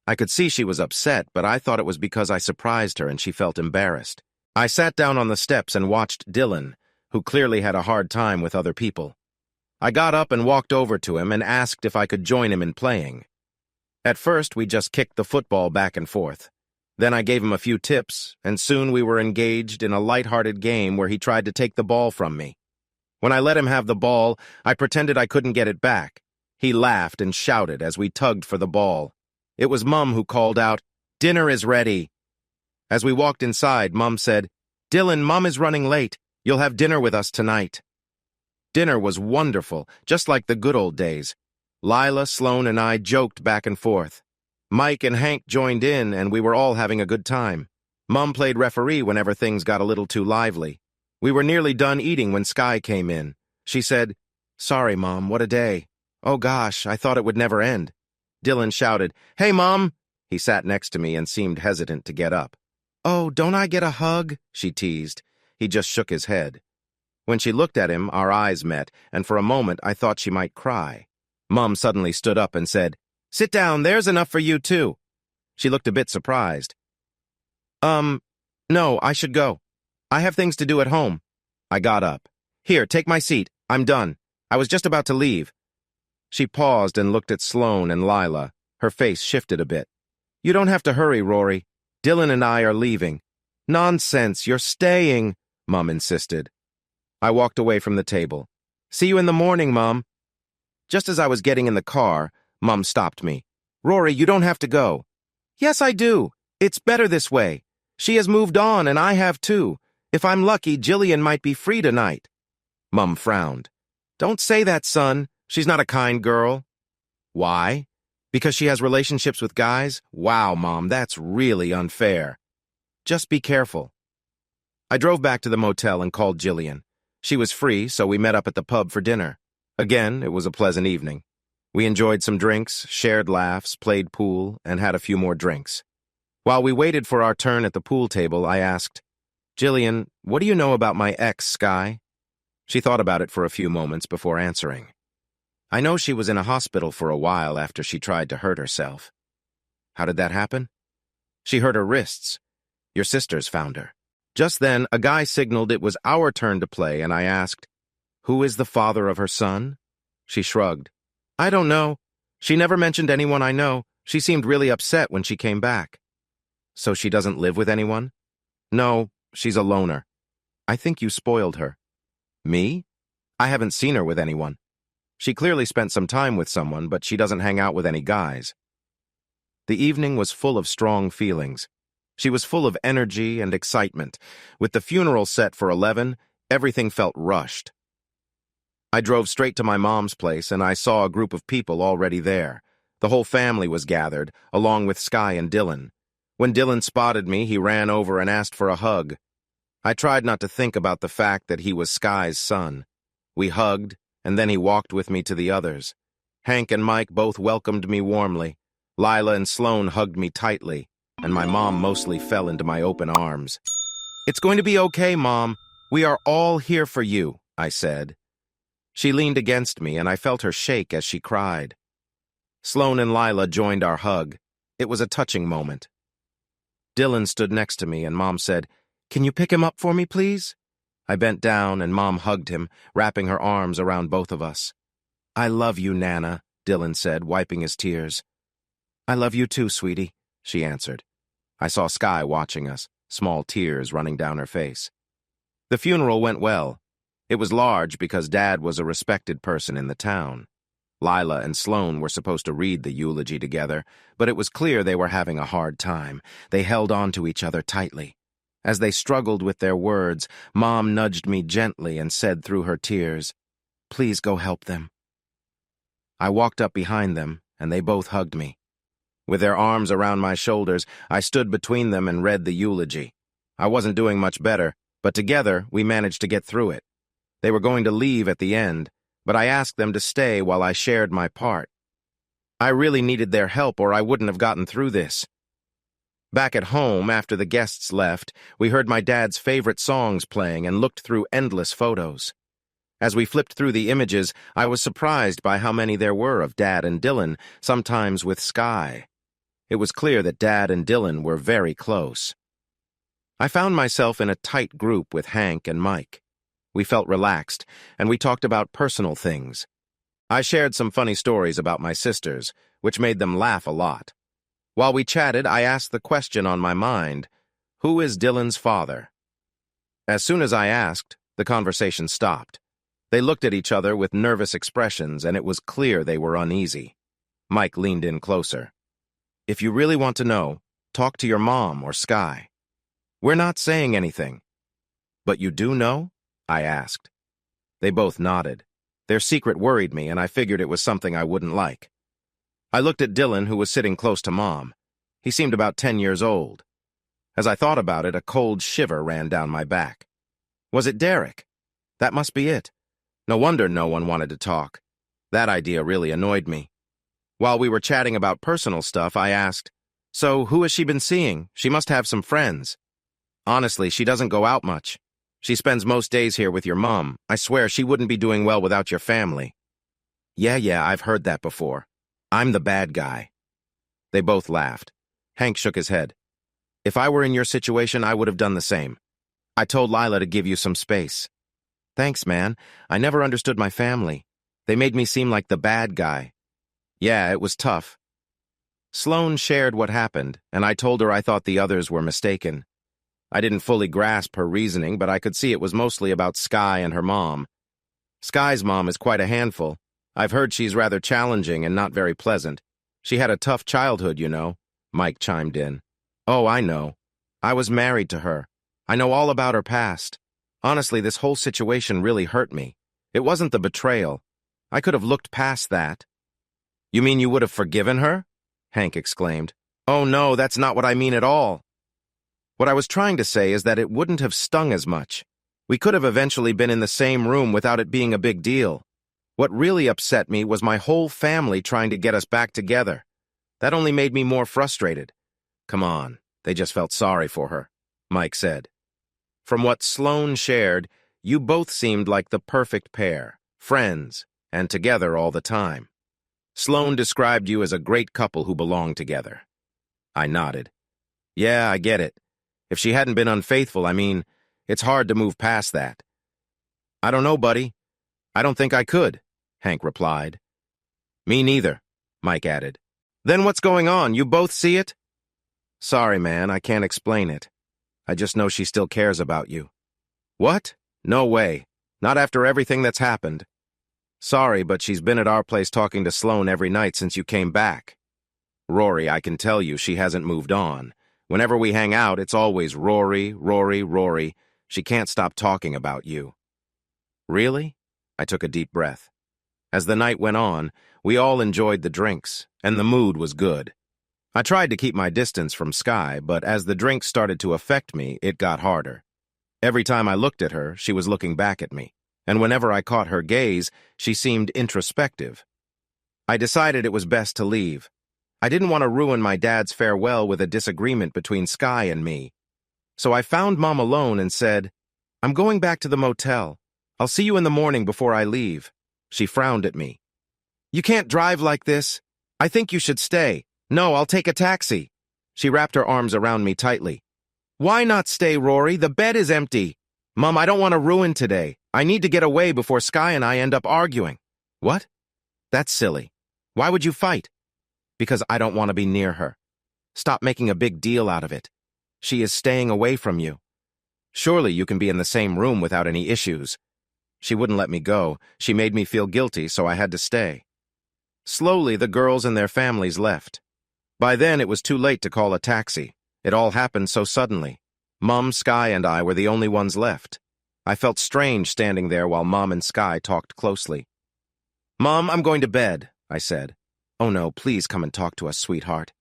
I could see she was upset, but I thought it was because I surprised her and she felt embarrassed. I sat down on the steps and watched Dylan, who clearly had a hard time with other people. I got up and walked over to him and asked if I could join him in playing. At first, we just kicked the football back and forth. Then I gave him a few tips, and soon we were engaged in a light-hearted game where he tried to take the ball from me. When I let him have the ball, I pretended I couldn't get it back. He laughed and shouted as we tugged for the ball. It was Mum who called out, "Dinner is ready." As we walked inside, Mum said, "Dylan, Mum is running late. You'll have dinner with us tonight." Dinner was wonderful, just like the good old days. Lila, Sloane, and I joked back and forth. Mike and Hank joined in, and we were all having a good time. Mum played referee whenever things got a little too lively. We were nearly done eating when Sky came in. She said, "Sorry, Mom, what a day. Oh gosh, I thought it would never end." Dylan shouted, "Hey, Mom!" He sat next to me and seemed hesitant to get up. "Oh, don't I get a hug?" she teased. He just shook his head. When she looked at him, our eyes met, and for a moment I thought she might cry. Mum suddenly stood up and said, "Sit down, there's enough for you too." She looked a bit surprised. No, I should go. I have things to do at home." I got up. "Here, take my seat. I'm done. I was just about to leave." She paused and looked at Sloane and Lila. Her face shifted a bit. "You don't have to hurry, Rory. Dylan and I are leaving." "Nonsense, you're staying," Mum insisted. I walked away from the table. "See you in the morning, Mum." Just as I was getting in the car, Mum stopped me. "Rory, you don't have to go." "Yes, I do. It's better this way." She has moved on, and I have too. If I'm lucky, Jillian might be free tonight. Mum frowned. Don't say that, son. She's not a kind girl. Why? Because she has relationships with guys? Wow, Mom, that's really unfair. Just be careful. I drove back to the motel and called Jillian. She was free, so we met up at the pub for dinner. Again, it was a pleasant evening. We enjoyed some drinks, shared laughs, played pool, and had a few more drinks. While we waited for our turn at the pool table, I asked, Jillian, what do you know about my ex, Sky? She thought about it for a few moments before answering. I know she was in a hospital for a while after she tried to hurt herself. How did that happen? She hurt her wrists. Your sisters found her. Just then, a guy signaled it was our turn to play, and I asked, Who is the father of her son? She shrugged. I don't know. She never mentioned anyone I know. She seemed really upset when she came back. So she doesn't live with anyone? No, she's a loner. I think you spoiled her. Me? I haven't seen her with anyone. She clearly spent some time with someone, but she doesn't hang out with any guys. The evening was full of strong feelings. She was full of energy and excitement. With the funeral set for 11, everything felt rushed. I drove straight to my mom's place, and I saw a group of people already there. The whole family was gathered, along with Sky and Dylan. When Dylan spotted me, he ran over and asked for a hug. I tried not to think about the fact that he was Sky's son. We hugged, and then he walked with me to the others. Hank and Mike both welcomed me warmly. Lila and Sloan hugged me tightly, and my mom mostly fell into my open arms. It's going to be okay, Mom. We are all here for you, I said. She leaned against me, and I felt her shake as she cried. Sloan and Lila joined our hug. It was a touching moment. Dylan stood next to me, and Mom said, Can you pick him up for me, please? I bent down, and Mom hugged him, wrapping her arms around both of us. I love you, Nana, Dylan said, wiping his tears. I love you too, sweetie, she answered. I saw Sky watching us, small tears running down her face. The funeral went well. It was large because Dad was a respected person in the town. Lila and Sloan were supposed to read the eulogy together, but it was clear they were having a hard time. They held on to each other tightly. As they struggled with their words, Mom nudged me gently and said through her tears, Please go help them. I walked up behind them, and they both hugged me. With their arms around my shoulders, I stood between them and read the eulogy. I wasn't doing much better, but together we managed to get through it. They were going to leave at the end, but I asked them to stay while I shared my part. I really needed their help, or I wouldn't have gotten through this. Back at home, after the guests left, we heard my dad's favorite songs playing and looked through endless photos. As we flipped through the images, I was surprised by how many there were of Dad and Dylan, sometimes with Sky. It was clear that Dad and Dylan were very close. I found myself in a tight group with Hank and Mike. We felt relaxed, and we talked about personal things. I shared some funny stories about my sisters, which made them laugh a lot. While we chatted, I asked the question on my mind, Who is Dylan's father? As soon as I asked, the conversation stopped. They looked at each other with nervous expressions, and it was clear they were uneasy. Mike leaned in closer. If you really want to know, talk to your mom or Sky. We're not saying anything. But you do know? I asked. They both nodded. Their secret worried me, and I figured it was something I wouldn't like. I looked at Dylan, who was sitting close to Mom. He seemed about 10 years old. As I thought about it, a cold shiver ran down my back. Was it Derek? That must be it. No wonder no one wanted to talk. That idea really annoyed me. While we were chatting about personal stuff, I asked, So, who has she been seeing? She must have some friends. Honestly, she doesn't go out much. She spends most days here with your mom. I swear she wouldn't be doing well without your family. Yeah, I've heard that before. I'm the bad guy. They both laughed. Hank shook his head. If I were in your situation, I would have done the same. I told Lila to give you some space. Thanks, man. I never understood my family. They made me seem like the bad guy. Yeah, it was tough. Sloan shared what happened, and I told her I thought the others were mistaken. I didn't fully grasp her reasoning, but I could see it was mostly about Sky and her mom. Sky's mom is quite a handful. I've heard she's rather challenging and not very pleasant. She had a tough childhood, you know, Mike chimed in. Oh, I know. I was married to her. I know all about her past. Honestly, this whole situation really hurt me. It wasn't the betrayal. I could have looked past that. You mean you would have forgiven her? Hank exclaimed. Oh no, that's not what I mean at all. What I was trying to say is that it wouldn't have stung as much. We could have eventually been in the same room without it being a big deal. What really upset me was my whole family trying to get us back together. That only made me more frustrated. Come on, they just felt sorry for her, Mike said. From what Sloane shared, you both seemed like the perfect pair, friends, and together all the time. Sloane described you as a great couple who belonged together. I nodded. Yeah, I get it. If she hadn't been unfaithful, it's hard to move past that. I don't know, buddy. I don't think I could, Hank replied. Me neither, Mike added. Then what's going on? You both see it? Sorry, man, I can't explain it. I just know she still cares about you. What? No way. Not after everything that's happened. Sorry, but she's been at our place talking to Sloane every night since you came back. Rory, I can tell you she hasn't moved on. Whenever we hang out, it's always Rory, Rory, Rory. She can't stop talking about you. Really? I took a deep breath. As the night went on, we all enjoyed the drinks, and the mood was good. I tried to keep my distance from Sky, but as the drinks started to affect me, it got harder. Every time I looked at her, she was looking back at me, and whenever I caught her gaze, she seemed introspective. I decided it was best to leave. I didn't want to ruin my dad's farewell with a disagreement between Sky and me. So I found Mom alone and said, I'm going back to the motel. I'll see you in the morning before I leave. She frowned at me. You can't drive like this. I think you should stay. No, I'll take a taxi. She wrapped her arms around me tightly. Why not stay, Rory? The bed is empty. Mom, I don't want to ruin today. I need to get away before Sky and I end up arguing. What? That's silly. Why would you fight? Because I don't want to be near her. Stop making a big deal out of it. She is staying away from you. Surely you can be in the same room without any issues. She wouldn't let me go. She made me feel guilty, so I had to stay. Slowly, the girls and their families left. By then, it was too late to call a taxi. It all happened so suddenly. Mom, Sky, and I were the only ones left. I felt strange standing there while Mom and Sky talked closely. Mom, I'm going to bed, I said. Oh no, please come and talk to us, sweetheart.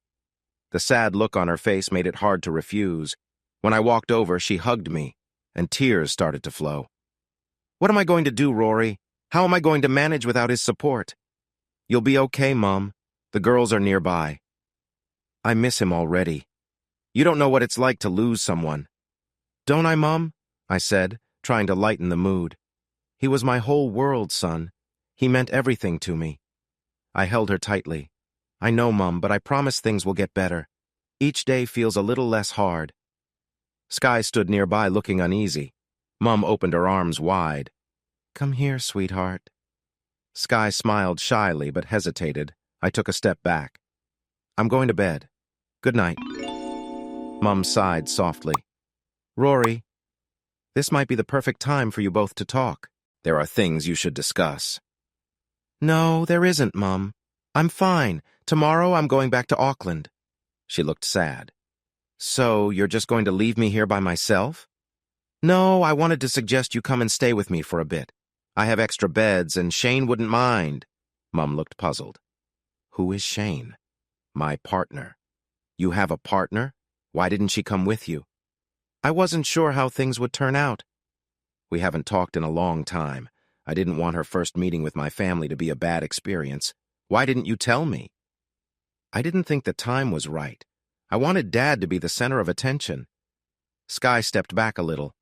The sad look on her face made it hard to refuse. When I walked over, she hugged me, and tears started to flow. What am I going to do, Rory? How am I going to manage without his support? You'll be okay, Mom. The girls are nearby. I miss him already. You don't know what it's like to lose someone. Don't I, Mom? I said, trying to lighten the mood. He was my whole world, son. He meant everything to me. I held her tightly. I know, Mom, but I promise things will get better. Each day feels a little less hard. Sky stood nearby looking uneasy. Mom opened her arms wide. Come here, sweetheart. Sky smiled shyly but hesitated. I took a step back. I'm going to bed. Good night. Mom sighed softly. Rory, this might be the perfect time for you both to talk. There are things you should discuss. No, there isn't, Mom. I'm fine. Tomorrow I'm going back to Auckland. She looked sad. So, you're just going to leave me here by myself? No, I wanted to suggest you come and stay with me for a bit. I have extra beds, and Shane wouldn't mind. Mom looked puzzled. Who is Shane? My partner. You have a partner? Why didn't she come with you? I wasn't sure how things would turn out. We haven't talked in a long time. I didn't want her first meeting with my family to be a bad experience. Why didn't you tell me? I didn't think the time was right. I wanted Dad to be the center of attention. Sky stepped back a little.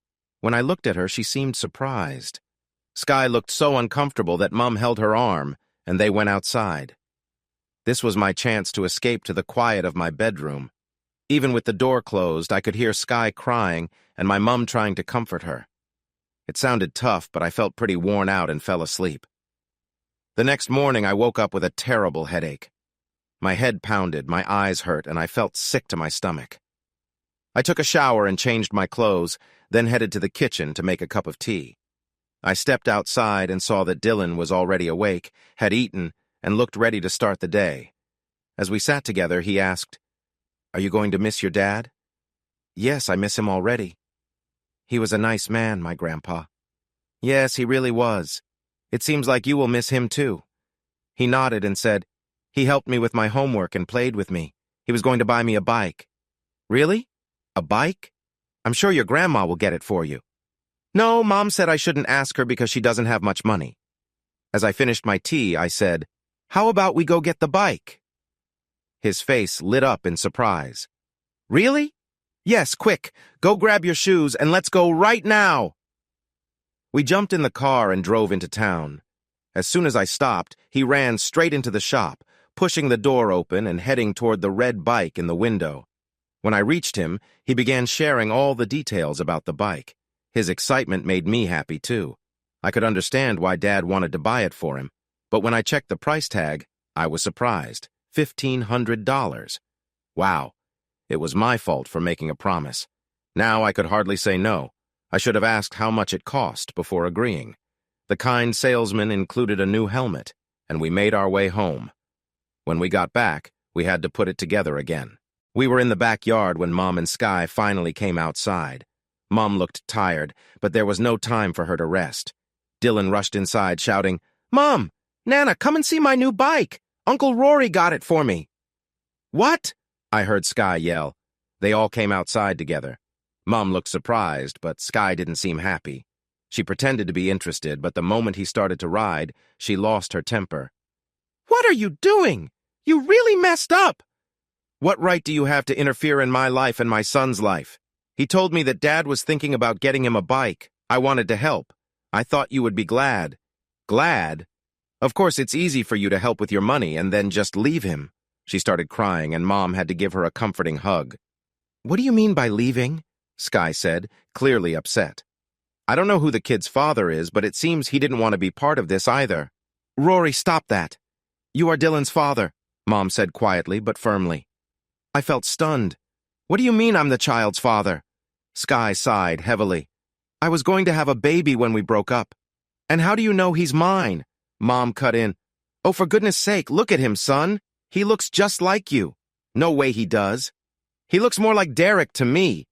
When I looked at her, she seemed surprised. Sky looked so uncomfortable that Mom held her arm, and they went outside. This was my chance to escape to the quiet of my bedroom. Even with the door closed, I could hear Sky crying and my mom trying to comfort her. It sounded tough, but I felt pretty worn out and fell asleep. The next morning, I woke up with a terrible headache. My head pounded, my eyes hurt, and I felt sick to my stomach. I took a shower and changed my clothes, then headed to the kitchen to make a cup of tea. I stepped outside and saw that Dylan was already awake, had eaten, and looked ready to start the day. As we sat together, he asked, "Are you going to miss your dad?" Yes, I miss him already. He was a nice man, my grandpa. Yes, he really was. It seems like you will miss him too. He nodded and said, he helped me with my homework and played with me. He was going to buy me a bike. Really? A bike? I'm sure your grandma will get it for you. No, Mom said I shouldn't ask her because she doesn't have much money. As I finished my tea, I said, how about we go get the bike? His face lit up in surprise. Really? Yes, quick. Go grab your shoes and let's go right now. We jumped in the car and drove into town. As soon as I stopped, he ran straight into the shop, pushing the door open and heading toward the red bike in the window. When I reached him, he began sharing all the details about the bike. His excitement made me happy too. I could understand why Dad wanted to buy it for him, but when I checked the price tag, I was surprised. $1,500. Wow. It was my fault for making a promise. Now I could hardly say no. I should have asked how much it cost before agreeing. The kind salesman included a new helmet, and we made our way home. When we got back, we had to put it together again. We were in the backyard when Mom and Sky finally came outside. Mom looked tired, but there was no time for her to rest. Dylan rushed inside, shouting, Mom! Nana, come and see my new bike! Uncle Rory got it for me! What? I heard Sky yell. They all came outside together. Mom looked surprised, but Sky didn't seem happy. She pretended to be interested, but the moment he started to ride, she lost her temper. What are you doing? You really messed up! What right do you have to interfere in my life and my son's life? He told me that Dad was thinking about getting him a bike. I wanted to help. I thought you would be glad. Glad? Of course, it's easy for you to help with your money and then just leave him. She started crying, and Mom had to give her a comforting hug. What do you mean by leaving? Sky said, clearly upset. I don't know who the kid's father is, but it seems he didn't want to be part of this either. Rory, stop that. You are Dylan's father, Mom said quietly but firmly. I felt stunned. What do you mean I'm the child's father? Sky sighed heavily. I was going to have a baby when we broke up. And how do you know he's mine? Mom cut in. Oh, for goodness sake, look at him, son. He looks just like you. No way he does. He looks more like Derek to me.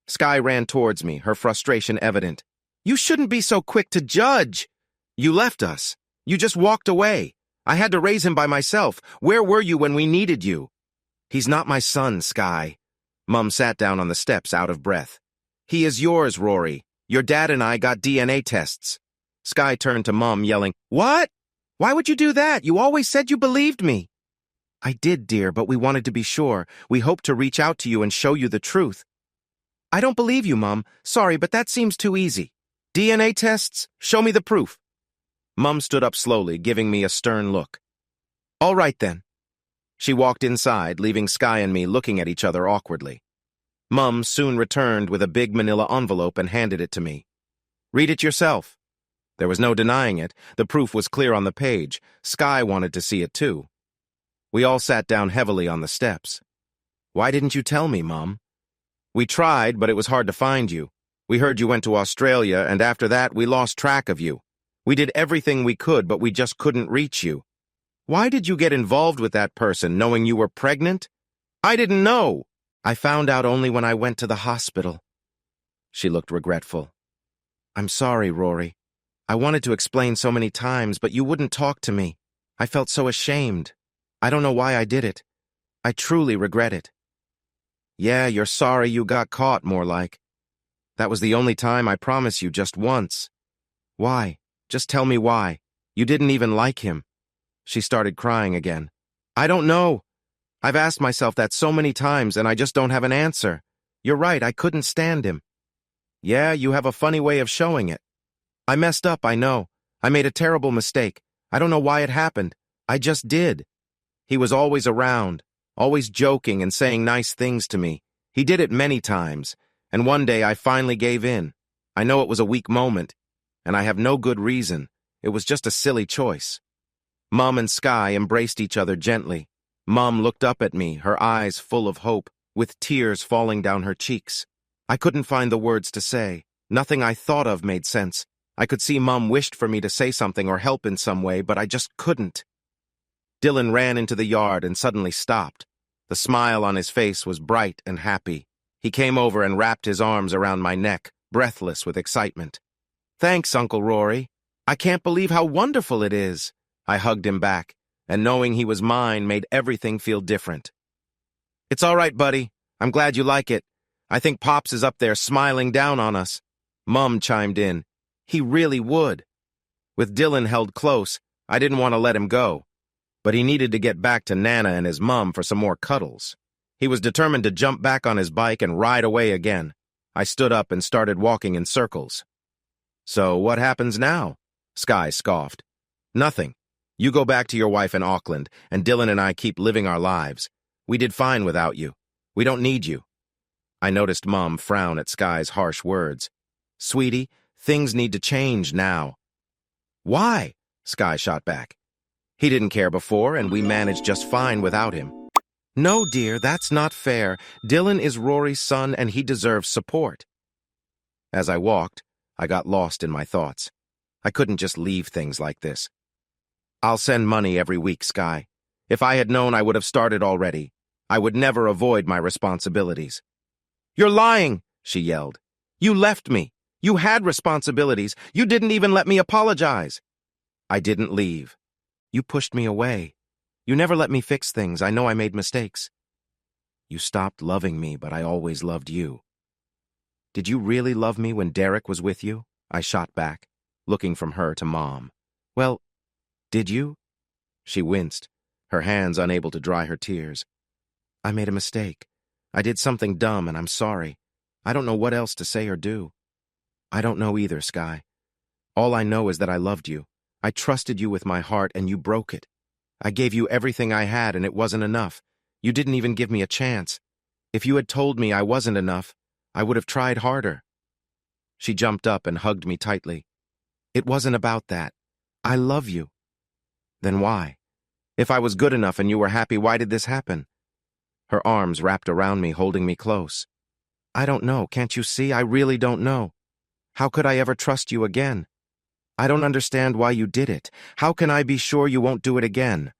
Sky ran towards me, her frustration evident. You shouldn't be so quick to judge. You left us. You just walked away. I had to raise him by myself. Where were you when we needed you? He's not my son, Sky. Mom sat down on the steps out of breath. He is yours, Rory. Your dad and I got DNA tests. Sky turned to Mom, yelling, What? Why would you do that? You always said you believed me. I did, dear, but we wanted to be sure. We hoped to reach out to you and show you the truth. I don't believe you, Mom. Sorry, but that seems too easy. DNA tests? Show me the proof. Mom stood up slowly, giving me a stern look. All right, then. She walked inside, leaving Sky and me looking at each other awkwardly. Mom soon returned with a big manila envelope and handed it to me. Read it yourself. There was no denying it. The proof was clear on the page. Sky wanted to see it too. We all sat down heavily on the steps. Why didn't you tell me, Mom? We tried, but it was hard to find you. We heard you went to Australia, and after that, we lost track of you. We did everything we could, but we just couldn't reach you. Why did you get involved with that person, knowing you were pregnant? I didn't know. I found out only when I went to the hospital. She looked regretful. I'm sorry, Rory. I wanted to explain so many times, but you wouldn't talk to me. I felt so ashamed. I don't know why I did it. I truly regret it. Yeah, you're sorry you got caught, more like. That was the only time, I promise you, just once. Why? Just tell me why. You didn't even like him. She started crying again. I don't know. I've asked myself that so many times, and I just don't have an answer. You're right, I couldn't stand him. Yeah, you have a funny way of showing it. I messed up, I know. I made a terrible mistake. I don't know why it happened. I just did. He was always around, always joking and saying nice things to me. He did it many times, and one day I finally gave in. I know it was a weak moment, and I have no good reason. It was just a silly choice. Mom and Sky embraced each other gently. Mom looked up at me, her eyes full of hope, with tears falling down her cheeks. I couldn't find the words to say. Nothing I thought of made sense. I could see Mom wished for me to say something or help in some way, but I just couldn't. Dylan ran into the yard and suddenly stopped. The smile on his face was bright and happy. He came over and wrapped his arms around my neck, breathless with excitement. "Thanks, Uncle Rory. I can't believe how wonderful it is." I hugged him back, and knowing he was mine made everything feel different. "It's all right, buddy. I'm glad you like it. I think Pops is up there smiling down on us." Mum chimed in. "He really would." With Dylan held close, I didn't want to let him go, but he needed to get back to Nana and his mum for some more cuddles. He was determined to jump back on his bike and ride away again. I stood up and started walking in circles. "So what happens now?" Sky scoffed. "Nothing. You go back to your wife in Auckland, and Dylan and I keep living our lives. We did fine without you. We don't need you." I noticed Mum frown at Sky's harsh words. "Sweetie, things need to change now." "Why?" Sky shot back. "He didn't care before, and we managed just fine without him." "No, dear, that's not fair. Dylan is Rory's son, and he deserves support." As I walked, I got lost in my thoughts. I couldn't just leave things like this. "I'll send money every week, Sky. If I had known, I would have started already. I would never avoid my responsibilities." "You're lying," she yelled. "You left me. You had responsibilities. You didn't even let me apologize." "I didn't leave. You pushed me away. You never let me fix things. I know I made mistakes." "You stopped loving me, but I always loved you." "Did you really love me when Derek was with you?" I shot back, looking from her to Mom. "Well, did you?" She winced, her hands unable to dry her tears. "I made a mistake. I did something dumb, and I'm sorry. I don't know what else to say or do." "I don't know either, Sky. All I know is that I loved you. I trusted you with my heart, and you broke it. I gave you everything I had, and it wasn't enough. You didn't even give me a chance. If you had told me I wasn't enough, I would have tried harder." She jumped up and hugged me tightly. "It wasn't about that. I love you." "Then why? If I was good enough and you were happy, why did this happen?" Her arms wrapped around me, holding me close. "I don't know. Can't you see? I really don't know. How could I ever trust you again? I don't understand why you did it. How can I be sure you won't do it again?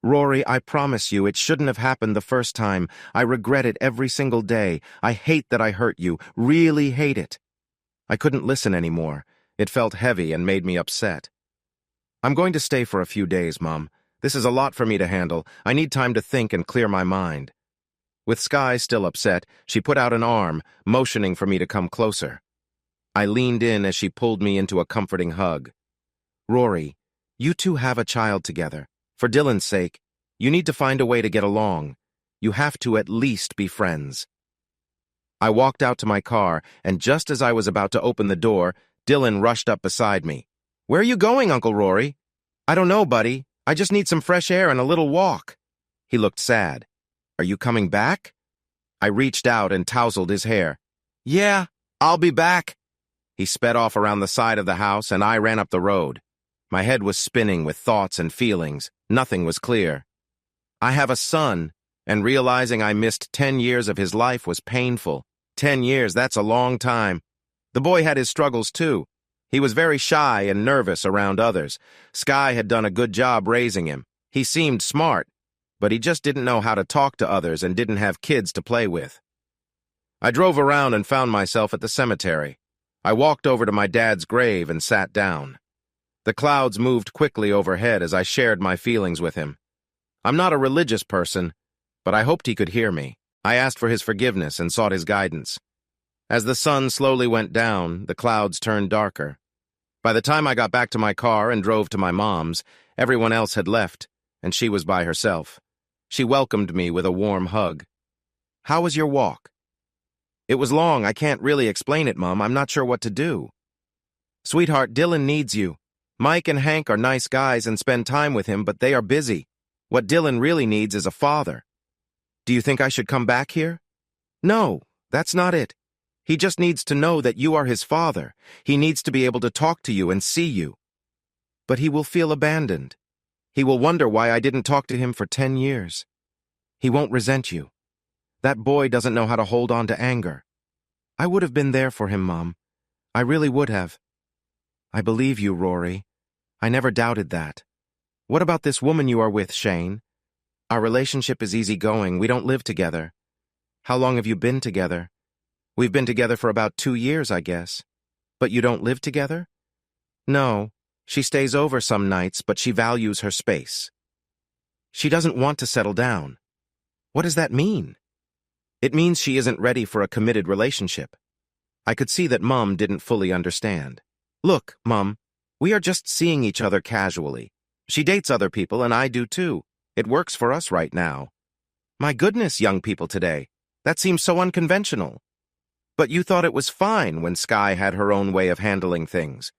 Rory, I promise you, it shouldn't have happened the first time. I regret it every single day. I hate that I hurt you. Really hate it." I couldn't listen anymore. It felt heavy and made me upset. "I'm going to stay for a few days, Mom. This is a lot for me to handle. I need time to think and clear my mind." With Sky still upset, she put out an arm, motioning for me to come closer. I leaned in as she pulled me into a comforting hug. "Rory, you two have a child together. For Dylan's sake, you need to find a way to get along. You have to at least be friends." I walked out to my car, and just as I was about to open the door, Dylan rushed up beside me. "Where are you going, Uncle Rory?" "I don't know, buddy. I just need some fresh air and a little walk." He looked sad. "Are you coming back?" I reached out and tousled his hair. "Yeah, I'll be back." He sped off around the side of the house, and I ran up the road. My head was spinning with thoughts and feelings. Nothing was clear. I have a son, and realizing I missed 10 years of his life was painful. 10 years, that's a long time. The boy had his struggles, too. He was very shy and nervous around others. Sky had done a good job raising him. He seemed smart, but he just didn't know how to talk to others and didn't have kids to play with. I drove around and found myself at the cemetery. I walked over to my dad's grave and sat down. The clouds moved quickly overhead as I shared my feelings with him. I'm not a religious person, but I hoped he could hear me. I asked for his forgiveness and sought his guidance. As the sun slowly went down, the clouds turned darker. By the time I got back to my car and drove to my mom's, everyone else had left, and she was by herself. She welcomed me with a warm hug. "How was your walk?" "It was long. I can't really explain it, Mom. I'm not sure what to do." "Sweetheart, Dylan needs you. Mike and Hank are nice guys and spend time with him, but they are busy. What Dylan really needs is a father." "Do you think I should come back here?" "No, that's not it. He just needs to know that you are his father. He needs to be able to talk to you and see you. But he will feel abandoned. He will wonder why I didn't talk to him for 10 years. He won't resent you. That boy doesn't know how to hold on to anger. I would have been there for him, Mom. I really would have." "I believe you, Rory. I never doubted that. What about this woman you are with, Shane? Our relationship is easygoing. We don't live together. How long have you been together? We've been together for about 2 years, I guess. But you don't live together? No. She stays over some nights, but she values her space. She doesn't want to settle down. What does that mean? It means she isn't ready for a committed relationship. I could see that Mum didn't fully understand. Look, Mum, we are just seeing each other casually. She dates other people, and I do too. It works for us right now. My goodness, young people today. That seems so unconventional. But you thought it was fine when Sky had her own way of handling things.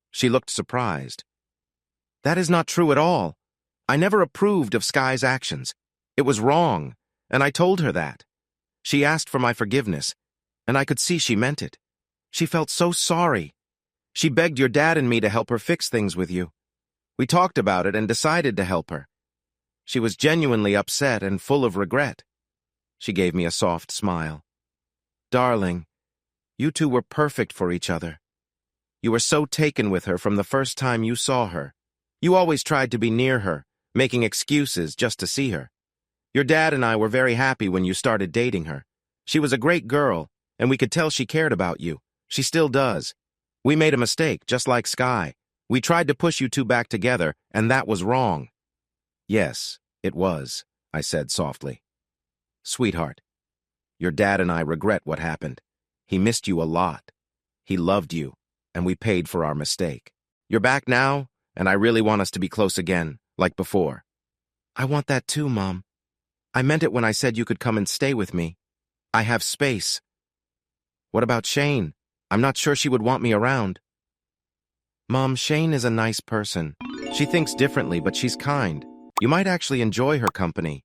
She looked surprised. That is not true at all. I never approved of Sky's actions. It was wrong, and I told her that. She asked for my forgiveness, and I could see she meant it. She felt so sorry. She begged your dad and me to help her fix things with you. We talked about it and decided to help her. She was genuinely upset and full of regret. She gave me a soft smile. Darling, you two were perfect for each other. You were so taken with her from the first time you saw her. You always tried to be near her, making excuses just to see her. Your dad and I were very happy when you started dating her. She was a great girl, and we could tell she cared about you. She still does. We made a mistake, just like Sky. We tried to push you two back together, and that was wrong. Yes, it was, I said softly. Sweetheart, your dad and I regret what happened. He missed you a lot. He loved you, and we paid for our mistake. You're back now, and I really want us to be close again, like before. I want that too, Mom. I meant it when I said you could come and stay with me. I have space. What about Shane? I'm not sure she would want me around. Mom, Shane is a nice person. She thinks differently, but she's kind. You might actually enjoy her company.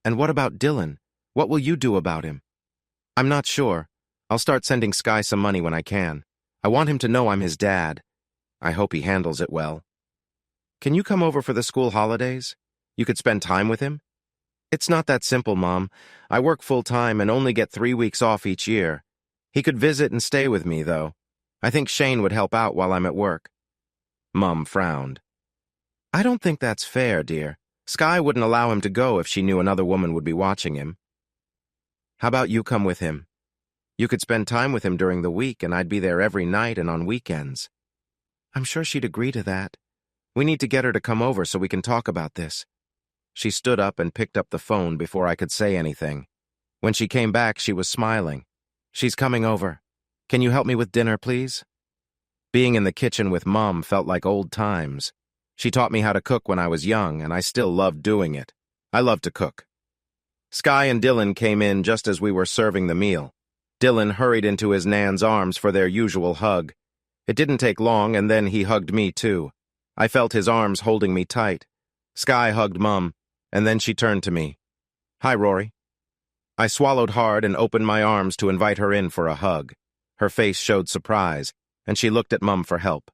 And what about Dylan? What will you do about him? I'm not sure. I'll start sending Sky some money when I can. I want him to know I'm his dad. I hope he handles it well. Can you come over for the school holidays? You could spend time with him? It's not that simple, Mom. I work full-time and only get 3 weeks off each year. He could visit and stay with me, though. I think Shane would help out while I'm at work. Mom frowned. I don't think that's fair, dear. Sky wouldn't allow him to go if she knew another woman would be watching him. How about you come with him? You could spend time with him during the week, and I'd be there every night and on weekends. I'm sure she'd agree to that. We need to get her to come over so we can talk about this. She stood up and picked up the phone before I could say anything. When she came back, she was smiling. She's coming over. Can you help me with dinner, please? Being in the kitchen with Mom felt like old times. She taught me how to cook when I was young, and I still loved doing it. I love to cook. Sky and Dylan came in just as we were serving the meal. Dylan hurried into his Nan's arms for their usual hug. It didn't take long, and then he hugged me too. I felt his arms holding me tight. Sky hugged Mom, and then she turned to me. Hi, Rory. I swallowed hard and opened my arms to invite her in for a hug. Her face showed surprise, and she looked at Mum for help.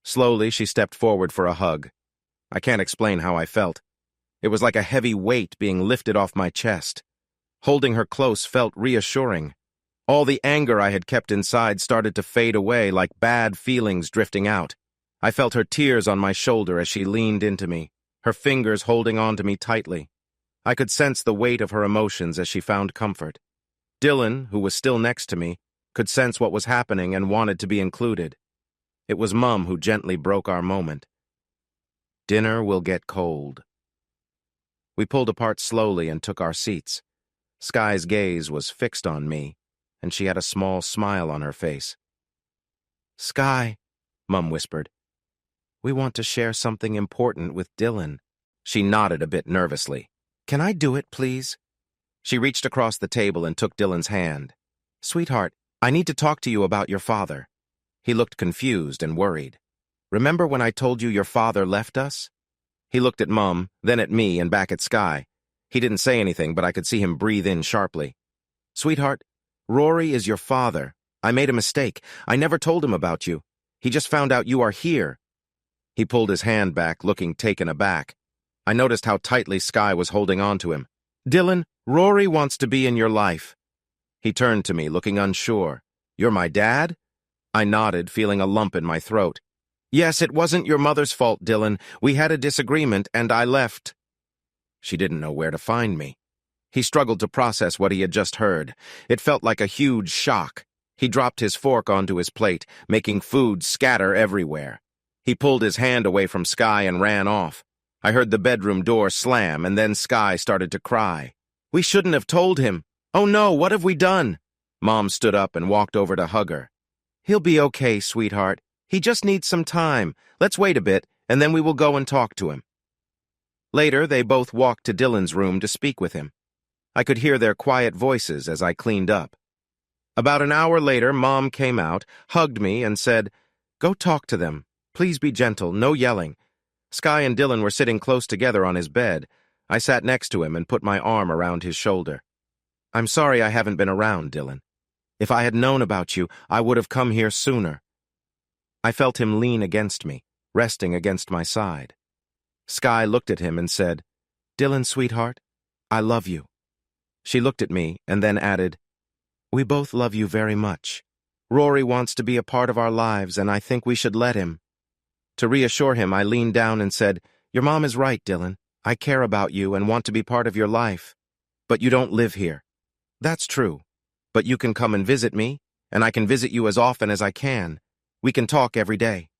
Slowly, she stepped forward for a hug. I can't explain how I felt. It was like a heavy weight being lifted off my chest. Holding her close felt reassuring. All the anger I had kept inside started to fade away like bad feelings drifting out. I felt her tears on my shoulder as she leaned into me, her fingers holding on to me tightly. I could sense the weight of her emotions as she found comfort. Dylan, who was still next to me, could sense what was happening and wanted to be included. It was Mum who gently broke our moment. Dinner will get cold. We pulled apart slowly and took our seats. Sky's gaze was fixed on me, and she had a small smile on her face. Sky, Mum whispered, we want to share something important with Dylan. She nodded a bit nervously. Can I do it, please? She reached across the table and took Dylan's hand. Sweetheart, I need to talk to you about your father. He looked confused and worried. Remember when I told you your father left us? He looked at Mum, then at me and back at Sky. He didn't say anything, but I could see him breathe in sharply. Sweetheart, Rory is your father. I made a mistake. I never told him about you. He just found out you are here. He pulled his hand back, looking taken aback. I noticed how tightly Sky was holding on to him. Dylan, Rory wants to be in your life. He turned to me, looking unsure. You're my dad? I nodded, feeling a lump in my throat. Yes, it wasn't your mother's fault, Dylan. We had a disagreement, and I left. She didn't know where to find me. He struggled to process what he had just heard. It felt like a huge shock. He dropped his fork onto his plate, making food scatter everywhere. He pulled his hand away from Sky and ran off. I heard the bedroom door slam, and then Sky started to cry. "We shouldn't have told him. Oh no, what have we done?" Mom stood up and walked over to hug her. "He'll be okay, sweetheart. He just needs some time. Let's wait a bit, and then we will go and talk to him." Later, they both walked to Dylan's room to speak with him. I could hear their quiet voices as I cleaned up. About an hour later, Mom came out, hugged me, and said, "Go talk to them. Please be gentle, no yelling." Sky and Dylan were sitting close together on his bed. I sat next to him and put my arm around his shoulder. "I'm sorry I haven't been around, Dylan. If I had known about you, I would have come here sooner." I felt him lean against me, resting against my side. Sky looked at him and said, "Dylan, sweetheart, I love you." She looked at me and then added, "We both love you very much. Rory wants to be a part of our lives, and I think we should let him." To reassure him, I leaned down and said, "Your mom is right, Dylan. I care about you and want to be part of your life. But you don't live here." "That's true. But you can come and visit me, and I can visit you as often as I can. We can talk every day."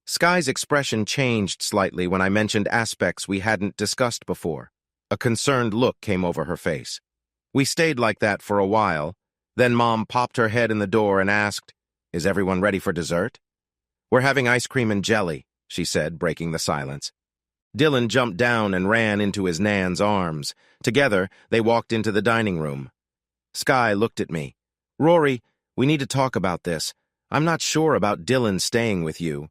Sky's expression changed slightly when I mentioned aspects we hadn't discussed before. A concerned look came over her face. We stayed like that for a while. Then Mom popped her head in the door and asked, "Is everyone ready for dessert?" "We're having ice cream and jelly," she said, breaking the silence. Dylan jumped down and ran into his Nan's arms. Together, they walked into the dining room. Sky looked at me. "Rory, we need to talk about this. I'm not sure about Dylan staying with you."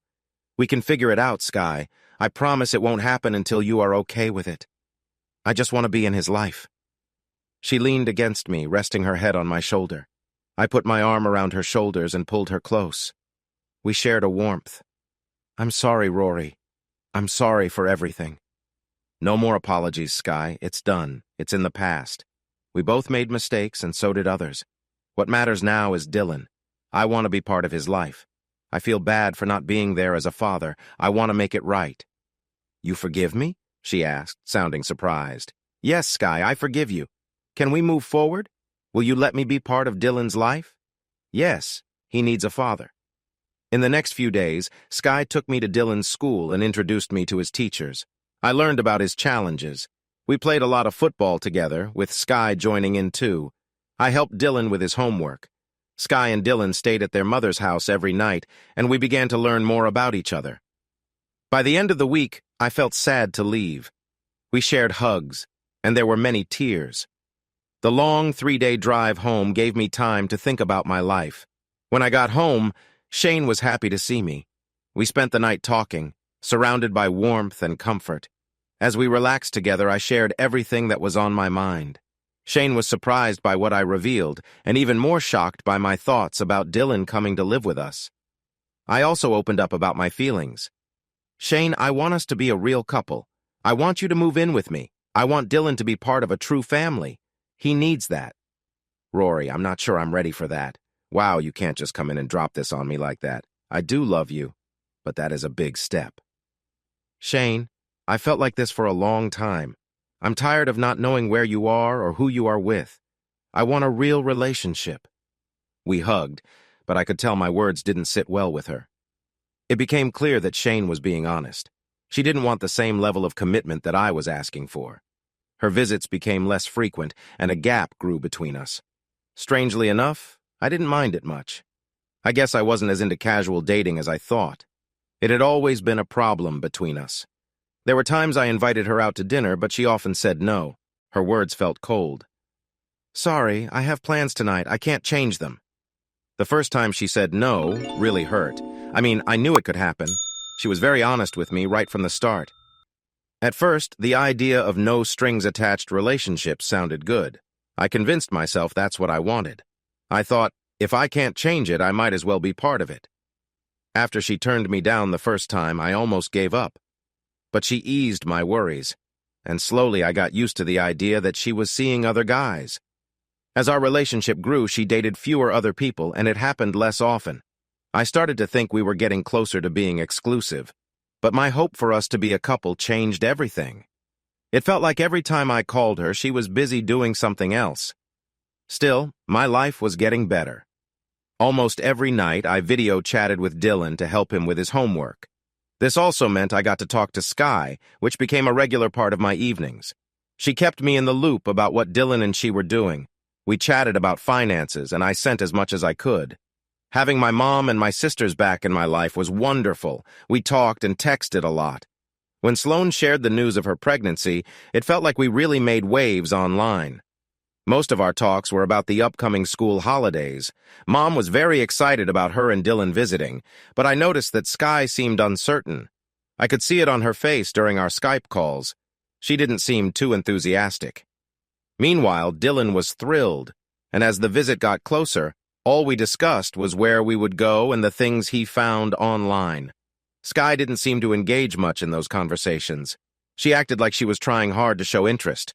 "We can figure it out, Sky. I promise it won't happen until you are okay with it. I just want to be in his life." She leaned against me, resting her head on my shoulder. I put my arm around her shoulders and pulled her close. We shared a warmth. "I'm sorry, Rory. I'm sorry for everything." "No more apologies, Sky. It's done. It's in the past. We both made mistakes, and so did others. What matters now is Dylan. I want to be part of his life. I feel bad for not being there as a father. I want to make it right." "You forgive me?" she asked, sounding surprised. "Yes, Sky, I forgive you. Can we move forward? Will you let me be part of Dylan's life?" "Yes, he needs a father." In the next few days, Sky took me to Dylan's school and introduced me to his teachers. I learned about his challenges. We played a lot of football together, with Sky joining in too. I helped Dylan with his homework. Sky and Dylan stayed at their mother's house every night, and we began to learn more about each other. By the end of the week, I felt sad to leave. We shared hugs, and there were many tears. The long 3-day drive home gave me time to think about my life. When I got home, Shane was happy to see me. We spent the night talking, surrounded by warmth and comfort. As we relaxed together, I shared everything that was on my mind. Shane was surprised by what I revealed, and even more shocked by my thoughts about Dylan coming to live with us. I also opened up about my feelings. "Shane, I want us to be a real couple. I want you to move in with me. I want Dylan to be part of a true family. He needs that." "Rory, I'm not sure I'm ready for that. Wow, you can't just come in and drop this on me like that. I do love you, but that is a big step." "Shane, I felt like this for a long time. I'm tired of not knowing where you are or who you are with. I want a real relationship." We hugged, but I could tell my words didn't sit well with her. It became clear that Shane was being honest. She didn't want the same level of commitment that I was asking for. Her visits became less frequent, and a gap grew between us. Strangely enough, I didn't mind it much. I guess I wasn't as into casual dating as I thought. It had always been a problem between us. There were times I invited her out to dinner, but she often said no. Her words felt cold. "Sorry, I have plans tonight. I can't change them." The first time she said no really hurt. I mean, I knew it could happen. She was very honest with me right from the start. At first, the idea of no strings-attached relationships sounded good. I convinced myself that's what I wanted. I thought, if I can't change it, I might as well be part of it. After she turned me down the first time, I almost gave up. But she eased my worries, and slowly I got used to the idea that she was seeing other guys. As our relationship grew, she dated fewer other people, and it happened less often. I started to think we were getting closer to being exclusive, but my hope for us to be a couple changed everything. It felt like every time I called her, she was busy doing something else. Still, my life was getting better. Almost every night, I video chatted with Dylan to help him with his homework. This also meant I got to talk to Sky, which became a regular part of my evenings. She kept me in the loop about what Dylan and she were doing. We chatted about finances, and I sent as much as I could. Having my mom and my sisters back in my life was wonderful. We talked and texted a lot. When Sloane shared the news of her pregnancy, it felt like we really made waves online. Most of our talks were about the upcoming school holidays. Mom was very excited about her and Dylan visiting, but I noticed that Sky seemed uncertain. I could see it on her face during our Skype calls. She didn't seem too enthusiastic. Meanwhile, Dylan was thrilled, and as the visit got closer, all we discussed was where we would go and the things he found online. Sky didn't seem to engage much in those conversations. She acted like she was trying hard to show interest.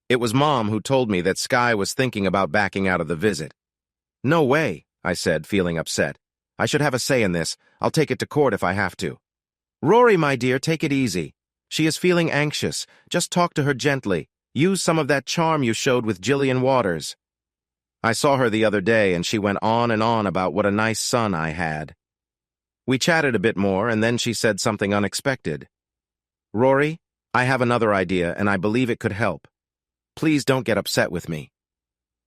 It was Mom who told me that Sky was thinking about backing out of the visit. "No way," I said, feeling upset. "I should have a say in this. I'll take it to court if I have to." "Rory, my dear, take it easy. She is feeling anxious. Just talk to her gently. Use some of that charm you showed with Jillian Waters." I saw her the other day, and she went on and on about what a nice son I had. We chatted a bit more, and then she said something unexpected. "Rory, I have another idea, and I believe it could help. Please don't get upset with me."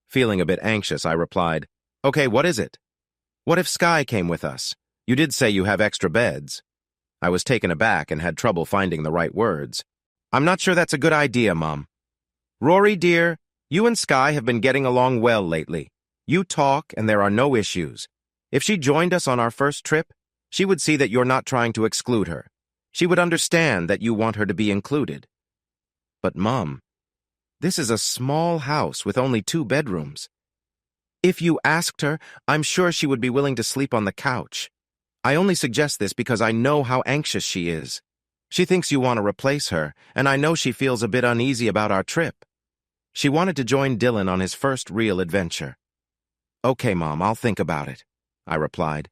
Feeling a bit anxious, I replied, "Okay, what is it?" "What if Sky came with us? You did say you have extra beds." I was taken aback and had trouble finding the right words. "I'm not sure that's a good idea, Mom." "Rory, dear, you and Sky have been getting along well lately. You talk, and there are no issues. If she joined us on our first trip, she would see that you're not trying to exclude her. She would understand that you want her to be included." "But, Mom, this is a small house with only 2 bedrooms. If you asked her, I'm sure she would be willing to sleep on the couch. I only suggest this because I know how anxious she is. She thinks you want to replace her, and I know she feels a bit uneasy about our trip. She wanted to join Dylan on his first real adventure." "Okay, Mom, I'll think about it," I replied.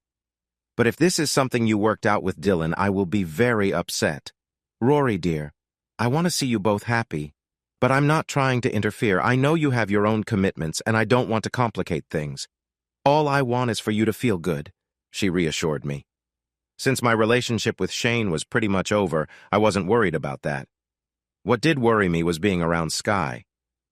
"But if this is something you worked out with Dylan, I will be very upset. Rory, dear, I want to see you both happy. But I'm not trying to interfere. I know you have your own commitments, and I don't want to complicate things. All I want is for you to feel good," she reassured me. Since my relationship with Shane was pretty much over, I wasn't worried about that. What did worry me was being around Sky.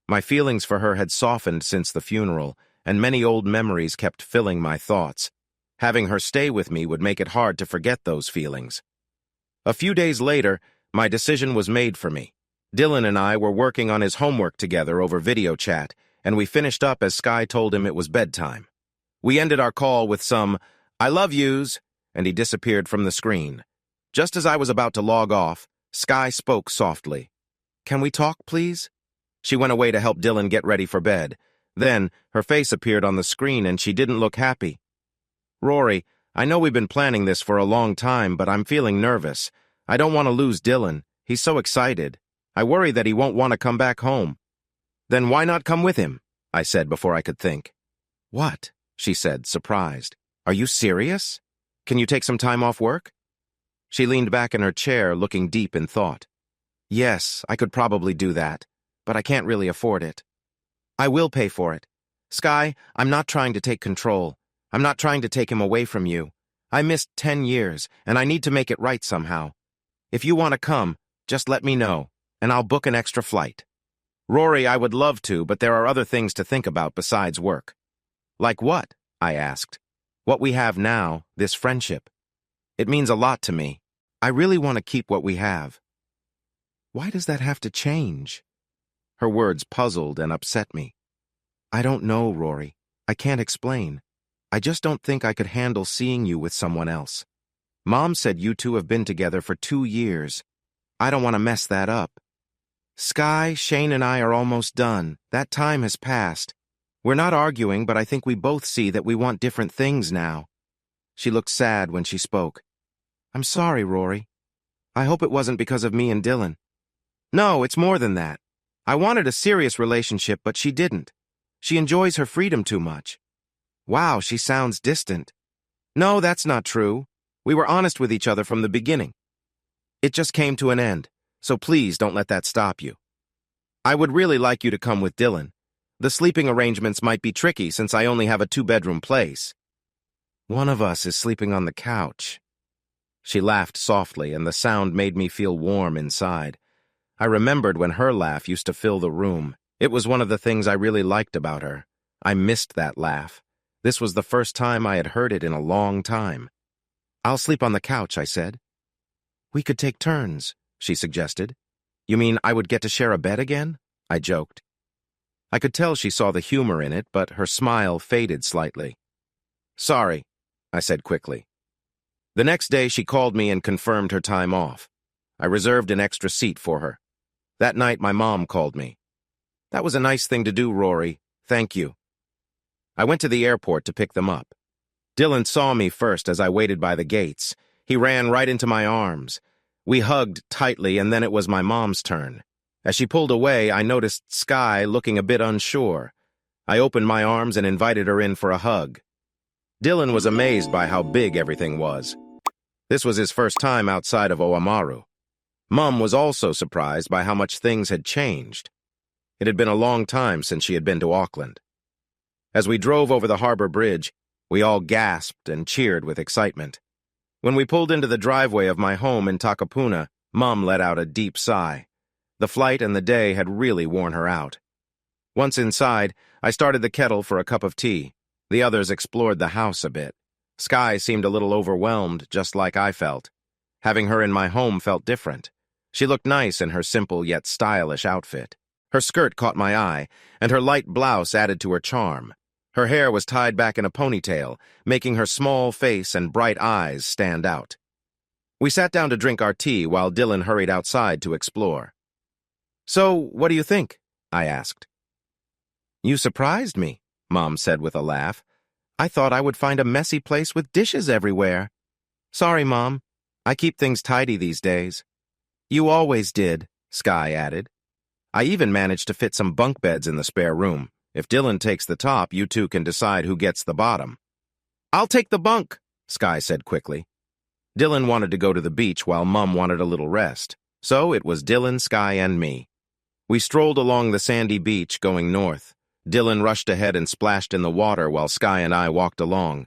My feelings for her had softened since the funeral, and many old memories kept filling my thoughts. Having her stay with me would make it hard to forget those feelings. A few days later, my decision was made for me. Dylan and I were working on his homework together over video chat, and we finished up as Sky told him it was bedtime. We ended our call with some, "I love yous," and he disappeared from the screen. Just as I was about to log off, Sky spoke softly. "Can we talk, please?" She went away to help Dylan get ready for bed. Then, her face appeared on the screen and she didn't look happy. "Rory, I know we've been planning this for a long time, but I'm feeling nervous. I don't want to lose Dylan. He's so excited. I worry that he won't want to come back home." "Then why not come with him?" I said before I could think. "What?" she said, surprised. "Are you serious? Can you take some time off work?" She leaned back in her chair, looking deep in thought. "Yes, I could probably do that, but I can't really afford it. I will pay for it. Sky, I'm not trying to take control. I'm not trying to take him away from you. I missed 10 years, and I need to make it right somehow. If you want to come, just let me know, and I'll book an extra flight." "Rory, I would love to, but there are other things to think about besides work." "Like what?" I asked. "What we have now, this friendship. It means a lot to me. I really want to keep what we have." "Why does that have to change?" Her words puzzled and upset me. "I don't know, Rory. I can't explain. I just don't think I could handle seeing you with someone else. Mom said you two have been together for 2 years. I don't want to mess that up. Sky, Shane and I are almost done. That time has passed. We're not arguing, but I think we both see that we want different things now." She looked sad when she spoke. "I'm sorry, Rory. I hope it wasn't because of me and Dylan." "No, it's more than that. I wanted a serious relationship, but she didn't. She enjoys her freedom too much." "Wow, she sounds distant." "No, that's not true. We were honest with each other from the beginning. It just came to an end. so please don't let that stop you. I would really like you to come with Dylan. The sleeping arrangements might be tricky since I only have a 2-bedroom place. One of us is sleeping on the couch. She laughed softly, and the sound made me feel warm inside. I remembered when her laugh used to fill the room. It was one of the things I really liked about her. I missed that laugh. This was the first time I had heard it in a long time. I'll sleep on the couch, I said. We could take turns, she suggested. You mean I would get to share a bed again? I joked. I could tell she saw the humor in it, but her smile faded slightly. Sorry, I said quickly. The next day she called me and confirmed her time off. I reserved an extra seat for her. That night my mom called me. That was a nice thing to do, Rory. Thank you. I went to the airport to pick them up. Dylan saw me first as I waited by the gates. He ran right into my arms. We hugged tightly, and then it was my mom's turn. As she pulled away, I noticed Sky looking a bit unsure. I opened my arms and invited her in for a hug. Dylan was amazed by how big everything was. This was his first time outside of Oamaru. Mom was also surprised by how much things had changed. It had been a long time since she had been to Auckland. As we drove over the harbor bridge, we all gasped and cheered with excitement. When we pulled into the driveway of my home in Takapuna, Mom let out a deep sigh. The flight and the day had really worn her out. Once inside, I started the kettle for a cup of tea. The others explored the house a bit. Sky seemed a little overwhelmed, just like I felt. Having her in my home felt different. She looked nice in her simple yet stylish outfit. Her skirt caught my eye, and her light blouse added to her charm. Her hair was tied back in a ponytail, making her small face and bright eyes stand out. We sat down to drink our tea while Dylan hurried outside to explore. So, what do you think? I asked. You surprised me, Mom said with a laugh. I thought I would find a messy place with dishes everywhere. Sorry, Mom. I keep things tidy these days. You always did, Sky added. I even managed to fit some bunk beds in the spare room. If Dylan takes the top, you two can decide who gets the bottom. I'll take the bunk, Sky said quickly. Dylan wanted to go to the beach while Mom wanted a little rest. So it was Dylan, Sky, and me. We strolled along the sandy beach going north. Dylan rushed ahead and splashed in the water while Sky and I walked along.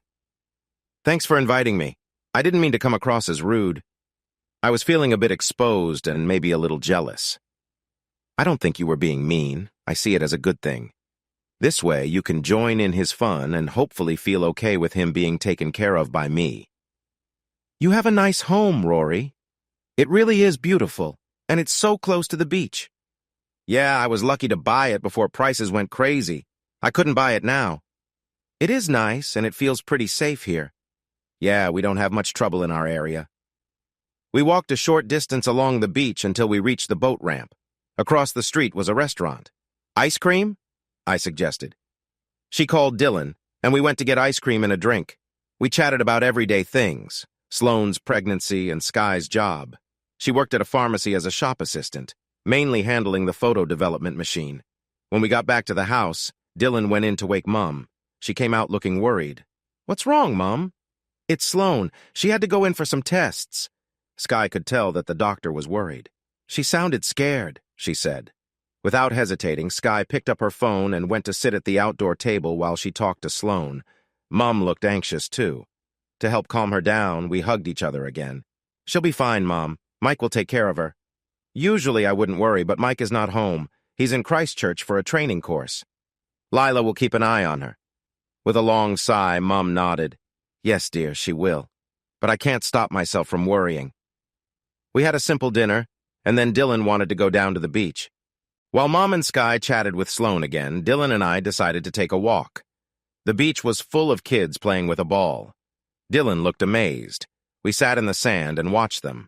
Thanks for inviting me. I didn't mean to come across as rude. I was feeling a bit exposed and maybe a little jealous. I don't think you were being mean. I see it as a good thing. This way, you can join in his fun and hopefully feel okay with him being taken care of by me. You have a nice home, Rory. It really is beautiful, and it's so close to the beach. Yeah, I was lucky to buy it before prices went crazy. I couldn't buy it now. It is nice, and it feels pretty safe here. Yeah, we don't have much trouble in our area. We walked a short distance along the beach until we reached the boat ramp. Across the street was a restaurant. Ice cream? I suggested. She called Dylan, and we went to get ice cream and a drink. We chatted about everyday things, Sloane's pregnancy and Sky's job. She worked at a pharmacy as a shop assistant, mainly handling the photo development machine. When we got back to the house, Dylan went in to wake Mom. She came out looking worried. What's wrong, Mom? It's Sloane. She had to go in for some tests. Sky could tell that the doctor was worried. She sounded scared, she said. Without hesitating, Sky picked up her phone and went to sit at the outdoor table while she talked to Sloane. Mom looked anxious, too. To help calm her down, we hugged each other again. She'll be fine, Mom. Mike will take care of her. Usually I wouldn't worry, but Mike is not home. He's in Christchurch for a training course. Lila will keep an eye on her. With a long sigh, Mom nodded. Yes, dear, she will. But I can't stop myself from worrying. We had a simple dinner, and then Dylan wanted to go down to the beach. While Mom and Sky chatted with Sloane again, Dylan and I decided to take a walk. The beach was full of kids playing with a ball. Dylan looked amazed. We sat in the sand and watched them.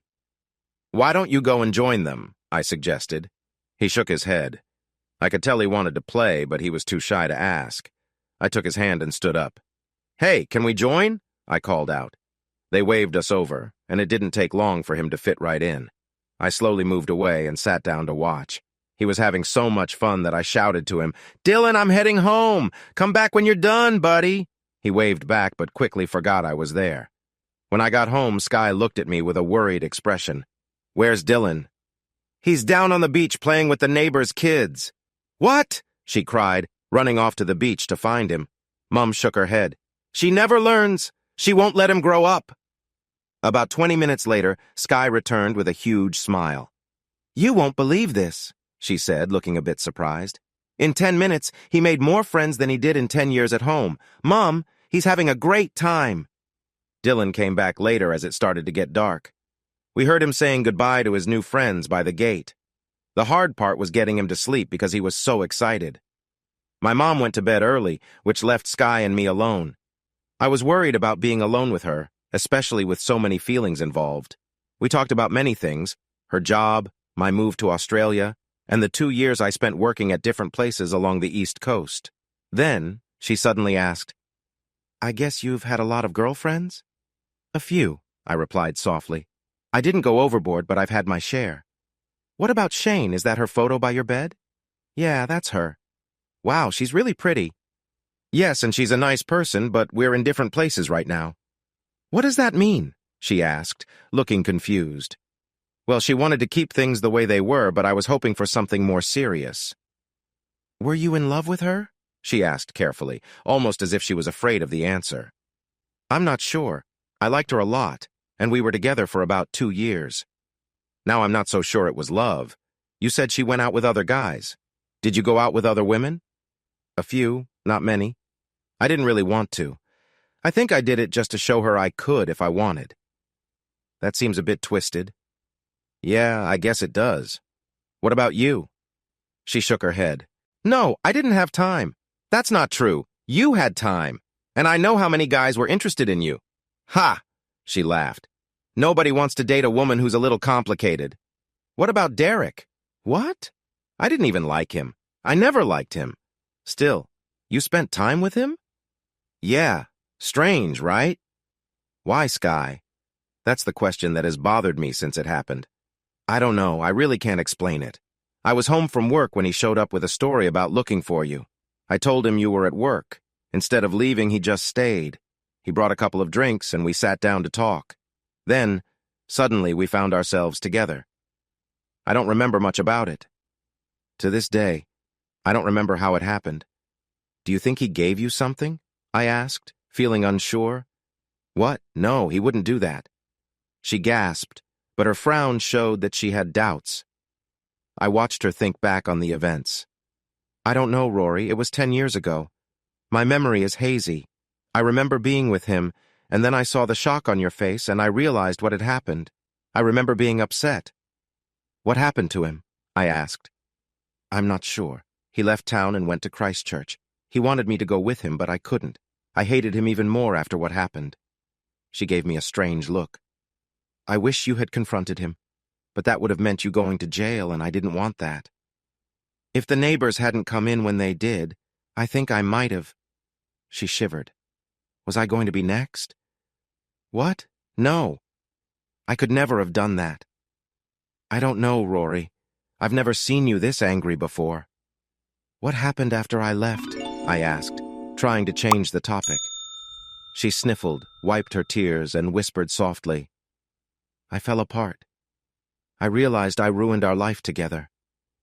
Why don't you go and join them? I suggested. He shook his head. I could tell he wanted to play, but he was too shy to ask. I took his hand and stood up. Hey, can we join? I called out. They waved us over, and it didn't take long for him to fit right in. I slowly moved away and sat down to watch. He was having so much fun that I shouted to him, Dylan, I'm heading home. Come back when you're done, buddy. He waved back but quickly forgot I was there. When I got home, Sky looked at me with a worried expression. Where's Dylan? He's down on the beach playing with the neighbor's kids." "What?" she cried, running off to the beach to find him. Mum shook her head. "She never learns. She won't let him grow up." About 20 minutes later, Sky returned with a huge smile. "You won't believe this," she said, looking a bit surprised. "In 10 minutes, he made more friends than he did in 10 years at home. Mom, he's having a great time." Dylan came back later as it started to get dark. We heard him saying goodbye to his new friends by the gate. The hard part was getting him to sleep because he was so excited. My mom went to bed early, which left Sky and me alone. I was worried about being alone with her, especially with so many feelings involved. We talked about many things: her job, my move to Australia, and the 2 years I spent working at different places along the East Coast. Then, she suddenly asked, "I guess you've had a lot of girlfriends?" "A few," I replied softly. "I didn't go overboard, but I've had my share." "What about Shane? Is that her photo by your bed?" "Yeah, that's her." "Wow, she's really pretty." "Yes, and she's a nice person, but we're in different places right now." "What does that mean?" she asked, looking confused. Well, she wanted to keep things the way they were, but I was hoping for something more serious. "Were you in love with her?" she asked carefully, almost as if she was afraid of the answer. "I'm not sure. I liked her a lot, and we were together for about 2 years. Now I'm not so sure it was love. You said she went out with other guys. Did you go out with other women?" "A few, not many. I didn't really want to. I think I did it just to show her I could if I wanted." "That seems a bit twisted." "Yeah, I guess it does. What about you?" She shook her head. "No, I didn't have time." "That's not true. You had time. And I know how many guys were interested in you." "Ha!" she laughed. "Nobody wants to date a woman who's a little complicated." "What about Derek?" "What? I didn't even like him. I never liked him." "Still, you spent time with him?" "Yeah. Strange, right?" "Why, Sky?" That's the question that has bothered me since it happened. "I don't know. I really can't explain it. I was home from work when he showed up with a story about looking for you. I told him you were at work. Instead of leaving, he just stayed. He brought a couple of drinks, and we sat down to talk. Then, suddenly, we found ourselves together. I don't remember much about it. To this day, I don't remember how it happened." "Do you think he gave you something?" I asked, feeling unsure. "What? No, he wouldn't do that." She gasped, but her frown showed that she had doubts. I watched her think back on the events. "I don't know, Rory. It was 10 years ago. My memory is hazy. I remember being with him, and then I saw the shock on your face, and I realized what had happened. I remember being upset." "What happened to him?" I asked. "I'm not sure. He left town and went to Christchurch. He wanted me to go with him, but I couldn't. I hated him even more after what happened." She gave me a strange look. "I wish you had confronted him, but that would have meant you going to jail, and I didn't want that. If the neighbors hadn't come in when they did, I think I might have." She shivered. Was I going to be next? "What? No. I could never have done that." "I don't know, Rory. I've never seen you this angry before." "What happened after I left?" I asked, trying to change the topic. She sniffled, wiped her tears, and whispered softly, "I fell apart. I realized I ruined our life together.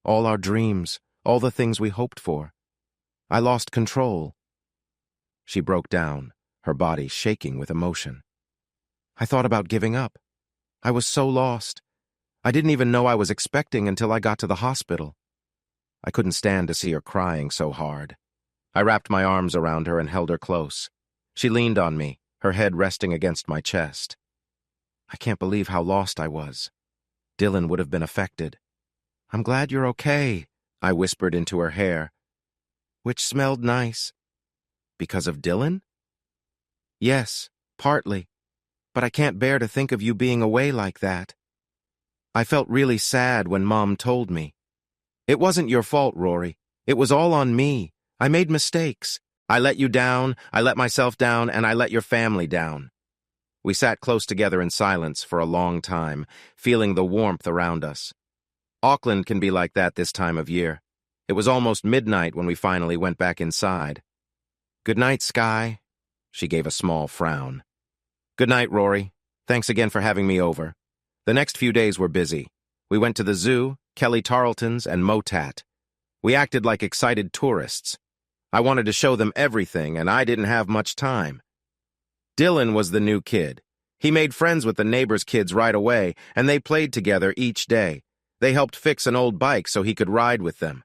All our dreams, all the things we hoped for. I lost control." She broke down, her body shaking with emotion. "I thought about giving up. I was so lost. I didn't even know I was expecting until I got to the hospital." I couldn't stand to see her crying so hard. I wrapped my arms around her and held her close. She leaned on me, her head resting against my chest. "I can't believe how lost I was. Dylan would have been affected." "I'm glad you're okay," I whispered into her hair, which smelled nice. "Because of Dylan?" "Yes, partly. But I can't bear to think of you being away like that." I felt really sad when Mom told me. "It wasn't your fault, Rory. It was all on me. I made mistakes. I let you down, I let myself down, and I let your family down." We sat close together in silence for a long time, feeling the warmth around us. Auckland can be like that this time of year. It was almost midnight when we finally went back inside. "Good night, Sky." She gave a small frown. "Good night, Rory. Thanks again for having me over. The next few days were busy. We went to the zoo, Kelly Tarleton's, and Motat. We acted like excited tourists. I wanted to show them everything, and I didn't have much time. Dylan was the new kid. He made friends with the neighbors' kids right away, and they played together each day. They helped fix an old bike so he could ride with them.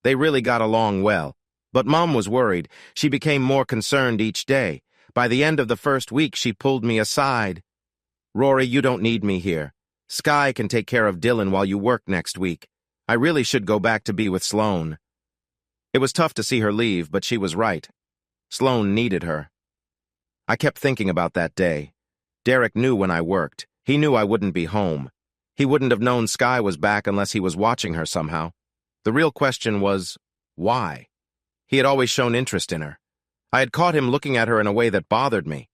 They really got along well. But Mom was worried. She became more concerned each day. By the end of the first week, she pulled me aside. "Rory, you don't need me here. Sky can take care of Dylan while you work next week. I really should go back to be with Sloan." It was tough to see her leave, but she was right. Sloan needed her. I kept thinking about that day. Derek knew when I worked. He knew I wouldn't be home. He wouldn't have known Sky was back unless he was watching her somehow. The real question was, why? He had always shown interest in her. I had caught him looking at her in a way that bothered me.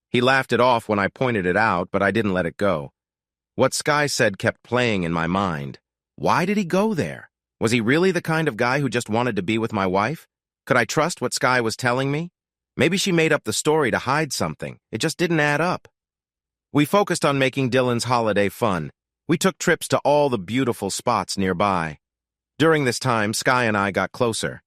He laughed it off when I pointed it out, but I didn't let it go. What Sky said kept playing in my mind. Why did he go there? Was he really the kind of guy who just wanted to be with my wife? Could I trust what Sky was telling me? Maybe she made up the story to hide something. It just didn't add up. We focused on making Dylan's holiday fun. We took trips to all the beautiful spots nearby. During this time, Sky and I got closer.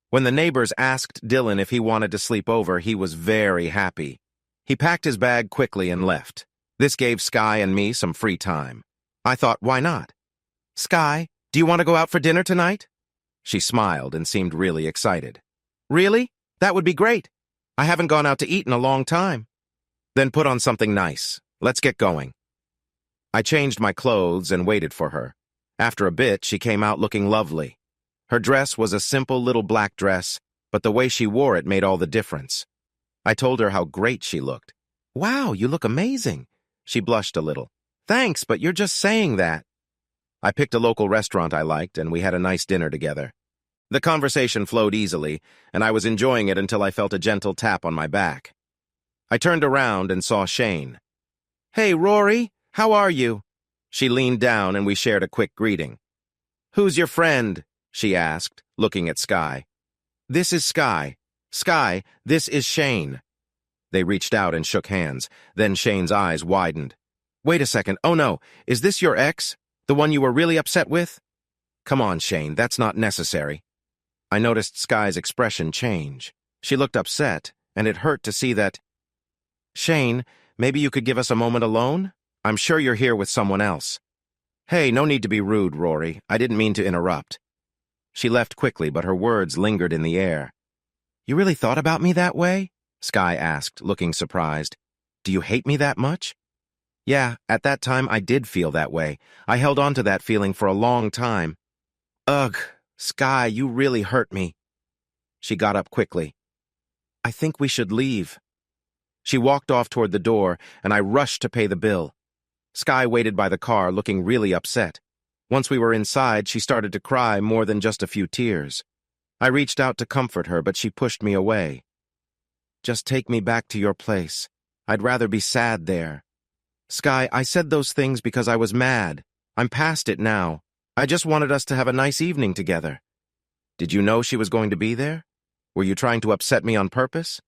When the neighbors asked Dylan if he wanted to sleep over, he was very happy. He packed his bag quickly and left. This gave Sky and me some free time. I thought, why not? "Sky, do you want to go out for dinner tonight?" She smiled and seemed really excited. "Really? That would be great. I haven't gone out to eat in a long time." "Then put on something nice. Let's get going." I changed my clothes and waited for her. After a bit, she came out looking lovely. Her dress was a simple little black dress, but the way she wore it made all the difference. I told her how great she looked. "Wow, you look amazing." She blushed a little. "Thanks, but you're just saying that." I picked a local restaurant I liked, and we had a nice dinner together. The conversation flowed easily, and I was enjoying it until I felt a gentle tap on my back. I turned around and saw Shane. "Hey, Rory, how are you?" She leaned down and we shared a quick greeting. "Who's your friend?" she asked, looking at Sky. "This is Sky. Sky, this is Shane." They reached out and shook hands. Then Shane's eyes widened. "Wait a second. Oh no, is this your ex? The one you were really upset with?" "Come on, Shane, that's not necessary." I noticed Sky's expression change. She looked upset, and it hurt to see that. "Shane, maybe you could give us a moment alone? I'm sure you're here with someone else." "Hey, no need to be rude, Rory. I didn't mean to interrupt." She left quickly, but her words lingered in the air. "You really thought about me that way?" Sky asked, looking surprised. "Do you hate me that much?" "Yeah, at that time I did feel that way. I held on to that feeling for a long time." "Ugh, Sky, you really hurt me." She got up quickly. "I think we should leave." She walked off toward the door, and I rushed to pay the bill. Sky waited by the car, looking really upset. Once we were inside, she started to cry more than just a few tears. I reached out to comfort her, but she pushed me away. "Just take me back to your place. I'd rather be sad there." "Sky, I said those things because I was mad. I'm past it now. I just wanted us to have a nice evening together." "Did you know she was going to be there? Were you trying to upset me on purpose?"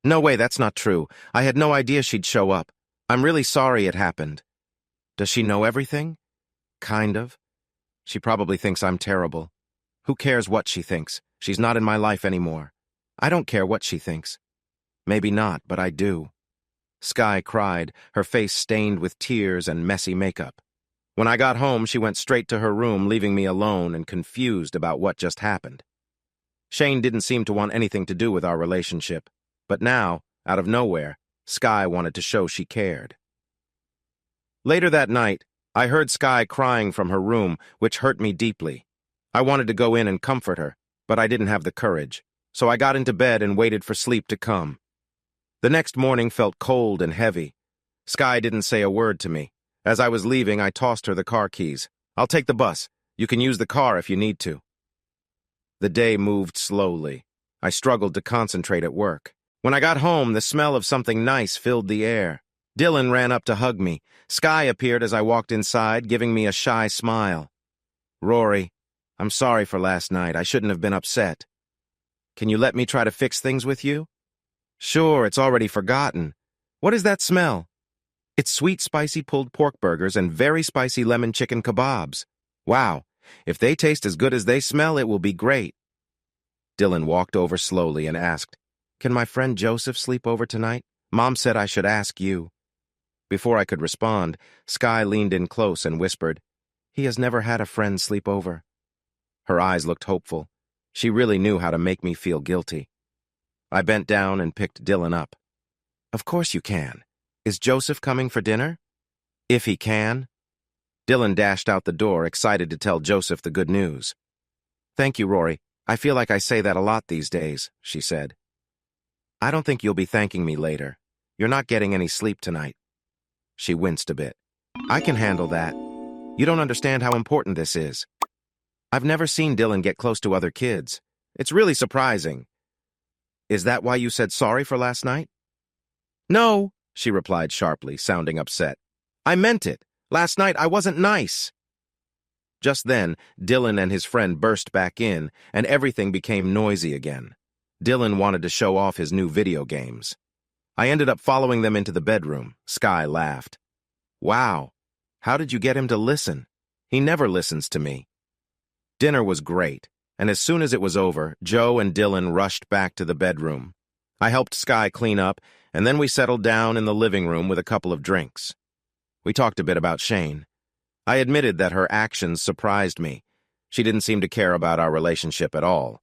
"No way, that's not true. I had no idea she'd show up. I'm really sorry it happened." "Does she know everything?" "Kind of. She probably thinks I'm terrible. Who cares what she thinks? She's not in my life anymore. I don't care what she thinks." "Maybe not, but I do." Sky cried, her face stained with tears and messy makeup. When I got home, she went straight to her room, leaving me alone and confused about what just happened. Shane didn't seem to want anything to do with our relationship, but now, out of nowhere, Sky wanted to show she cared. Later that night, I heard Sky crying from her room, which hurt me deeply. I wanted to go in and comfort her, but I didn't have the courage, so I got into bed and waited for sleep to come. The next morning felt cold and heavy. Sky didn't say a word to me. As I was leaving, I tossed her the car keys. "I'll take the bus. You can use the car if you need to." The day moved slowly. I struggled to concentrate at work. When I got home, the smell of something nice filled the air. Dylan ran up to hug me. Sky appeared as I walked inside, giving me a shy smile. "Rory, I'm sorry for last night. I shouldn't have been upset. Can you let me try to fix things with you?" "Sure, it's already forgotten. What is that smell?" It's sweet, spicy pulled pork burgers and very spicy lemon chicken kebabs. Wow, if they taste as good as they smell, it will be great. Dylan walked over slowly and asked, "Can my friend Joseph sleep over tonight? Mom said I should ask you." Before I could respond, Sky leaned in close and whispered, "He has never had a friend sleep over." Her eyes looked hopeful. She really knew how to make me feel guilty. I bent down and picked Dylan up. "Of course you can. Is Joseph coming for dinner?" "If he can." Dylan dashed out the door, excited to tell Joseph the good news. "Thank you, Rory. I feel like I say that a lot these days," she said. "I don't think you'll be thanking me later. You're not getting any sleep tonight." She winced a bit. "I can handle that. You don't understand how important this is. I've never seen Dylan get close to other kids. It's really surprising." "Is that why you said sorry for last night?" "No," she replied sharply, sounding upset. "I meant it. Last night I wasn't nice." Just then, Dylan and his friend burst back in, and everything became noisy again. Dylan wanted to show off his new video games. I ended up following them into the bedroom. Sky laughed. "Wow, how did you get him to listen? He never listens to me." Dinner was great, and as soon as it was over, Joe and Dylan rushed back to the bedroom. I helped Sky clean up, and then we settled down in the living room with a couple of drinks. We talked a bit about Shane. I admitted that her actions surprised me. She didn't seem to care about our relationship at all.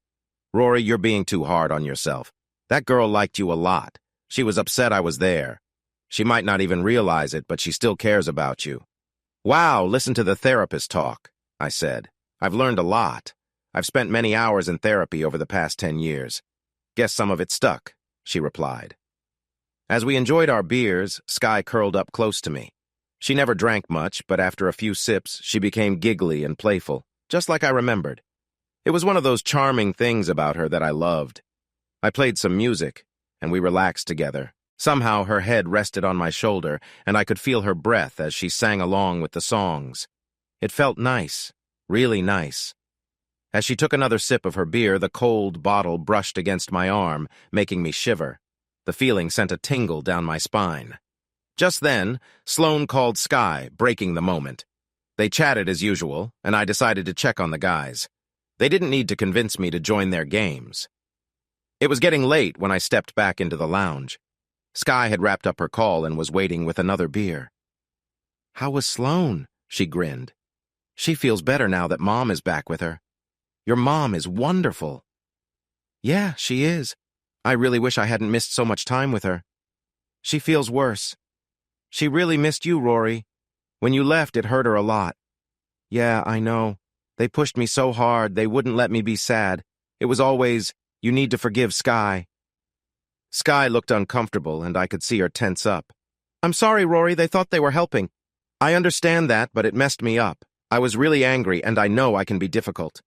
"Rory, you're being too hard on yourself. That girl liked you a lot. She was upset I was there. She might not even realize it, but she still cares about you." "Wow, listen to the therapist talk," I said. "I've learned a lot. I've spent many hours in therapy over the past 10 years. Guess some of it stuck," she replied. As we enjoyed our beers, Sky curled up close to me. She never drank much, but after a few sips, she became giggly and playful, just like I remembered. It was one of those charming things about her that I loved. I played some music, and we relaxed together. Somehow her head rested on my shoulder, and I could feel her breath as she sang along with the songs. It felt nice, really nice. As she took another sip of her beer, the cold bottle brushed against my arm, making me shiver. The feeling sent a tingle down my spine. Just then, Sloane called Sky, breaking the moment. They chatted as usual, and I decided to check on the guys. They didn't need to convince me to join their games. It was getting late when I stepped back into the lounge. Sky had wrapped up her call and was waiting with another beer. "How was Sloane?" she grinned. "She feels better now that Mom is back with her. Your mom is wonderful." "Yeah, she is. I really wish I hadn't missed so much time with her." "She feels worse. She really missed you, Rory. When you left, it hurt her a lot." "Yeah, I know. They pushed me so hard, they wouldn't let me be sad. It was always, 'You need to forgive Sky.'" Sky looked uncomfortable, and I could see her tense up. "I'm sorry, Rory, they thought they were helping. I understand that, but it messed me up. I was really angry, and I know I can be difficult."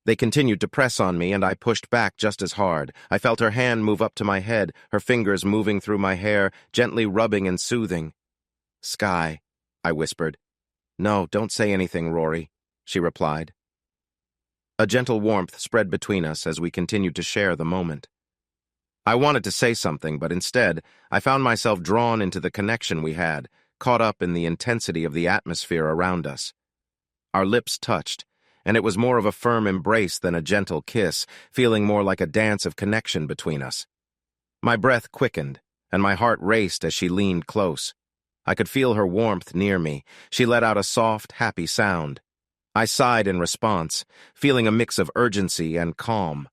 They continued to press on me, and I pushed back just as hard. I felt her hand move up to my head, her fingers moving through my hair, gently rubbing and soothing. "Sky," I whispered. "No, don't say anything, Rory," she replied. A gentle warmth spread between us as we continued to share the moment. I wanted to say something, but instead, I found myself drawn into the connection we had, caught up in the intensity of the atmosphere around us. Our lips touched, and it was more of a firm embrace than a gentle kiss, feeling more like a dance of connection between us. My breath quickened, and my heart raced as she leaned close. I could feel her warmth near me. She let out a soft, happy sound. I sighed in response, feeling a mix of urgency and calm.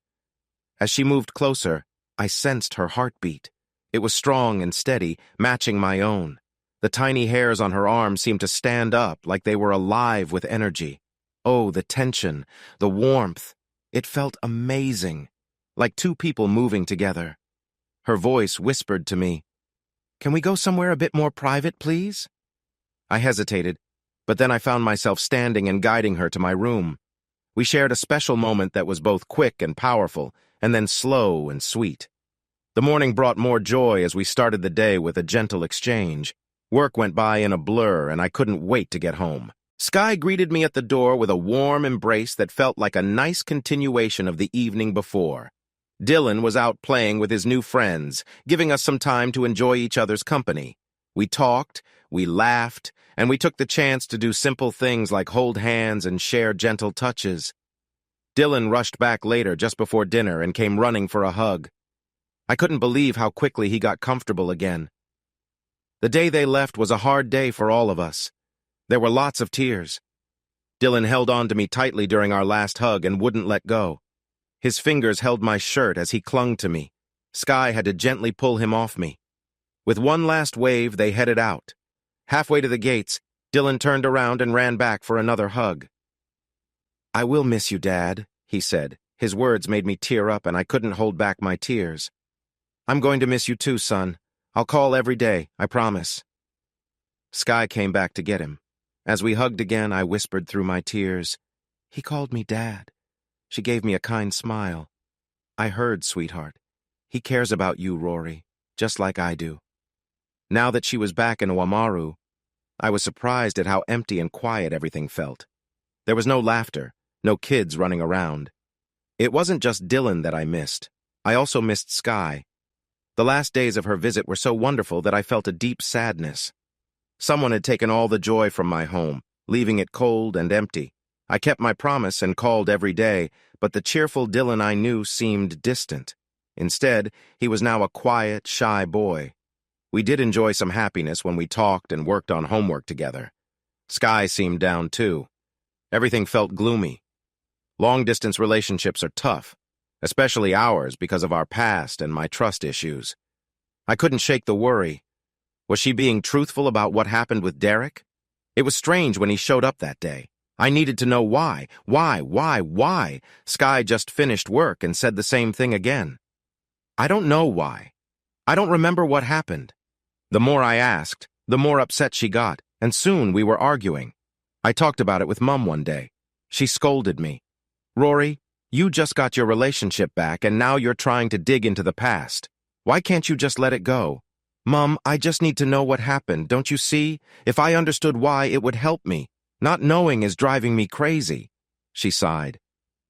As she moved closer, I sensed her heartbeat. It was strong and steady, matching my own. The tiny hairs on her arm seemed to stand up like they were alive with energy. Oh, the tension, the warmth. It felt amazing, like two people moving together. Her voice whispered to me, "Can we go somewhere a bit more private, please?" I hesitated, but then I found myself standing and guiding her to my room. We shared a special moment that was both quick and powerful, and then slow and sweet. The morning brought more joy as we started the day with a gentle exchange. Work went by in a blur, and I couldn't wait to get home. Sky greeted me at the door with a warm embrace that felt like a nice continuation of the evening before. Dylan was out playing with his new friends, giving us some time to enjoy each other's company. We talked, we laughed, and we took the chance to do simple things like hold hands and share gentle touches. Dylan rushed back later just before dinner and came running for a hug. I couldn't believe how quickly he got comfortable again. The day they left was a hard day for all of us. There were lots of tears. Dylan held on to me tightly during our last hug and wouldn't let go. His fingers held my shirt as he clung to me. Sky had to gently pull him off me. With one last wave, they headed out. Halfway to the gates, Dylan turned around and ran back for another hug. "I will miss you, Dad," he said. His words made me tear up and I couldn't hold back my tears. "I'm going to miss you too, son. I'll call every day, I promise." Sky came back to get him. As we hugged again, I whispered through my tears, "He called me Dad." She gave me a kind smile. "I heard, sweetheart. He cares about you, Rory, just like I do." Now that she was back in Oamaru, I was surprised at how empty and quiet everything felt. There was no laughter, no kids running around. It wasn't just Dylan that I missed. I also missed Sky. The last days of her visit were so wonderful that I felt a deep sadness. Someone had taken all the joy from my home, leaving it cold and empty. I kept my promise and called every day, but the cheerful Dylan I knew seemed distant. Instead, he was now a quiet, shy boy. We did enjoy some happiness when we talked and worked on homework together. Sky seemed down too. Everything felt gloomy. Long-distance relationships are tough, especially ours because of our past and my trust issues. I couldn't shake the worry. Was she being truthful about what happened with Derek? It was strange when he showed up that day. I needed to know why. Why? Sky just finished work and said the same thing again. I don't know why. I don't remember what happened. The more I asked, the more upset she got, and soon we were arguing. I talked about it with Mum one day. She scolded me. "Rory, you just got your relationship back and now you're trying to dig into the past. Why can't you just let it go?" "Mum, I just need to know what happened, don't you see? If I understood why, it would help me. Not knowing is driving me crazy." She sighed.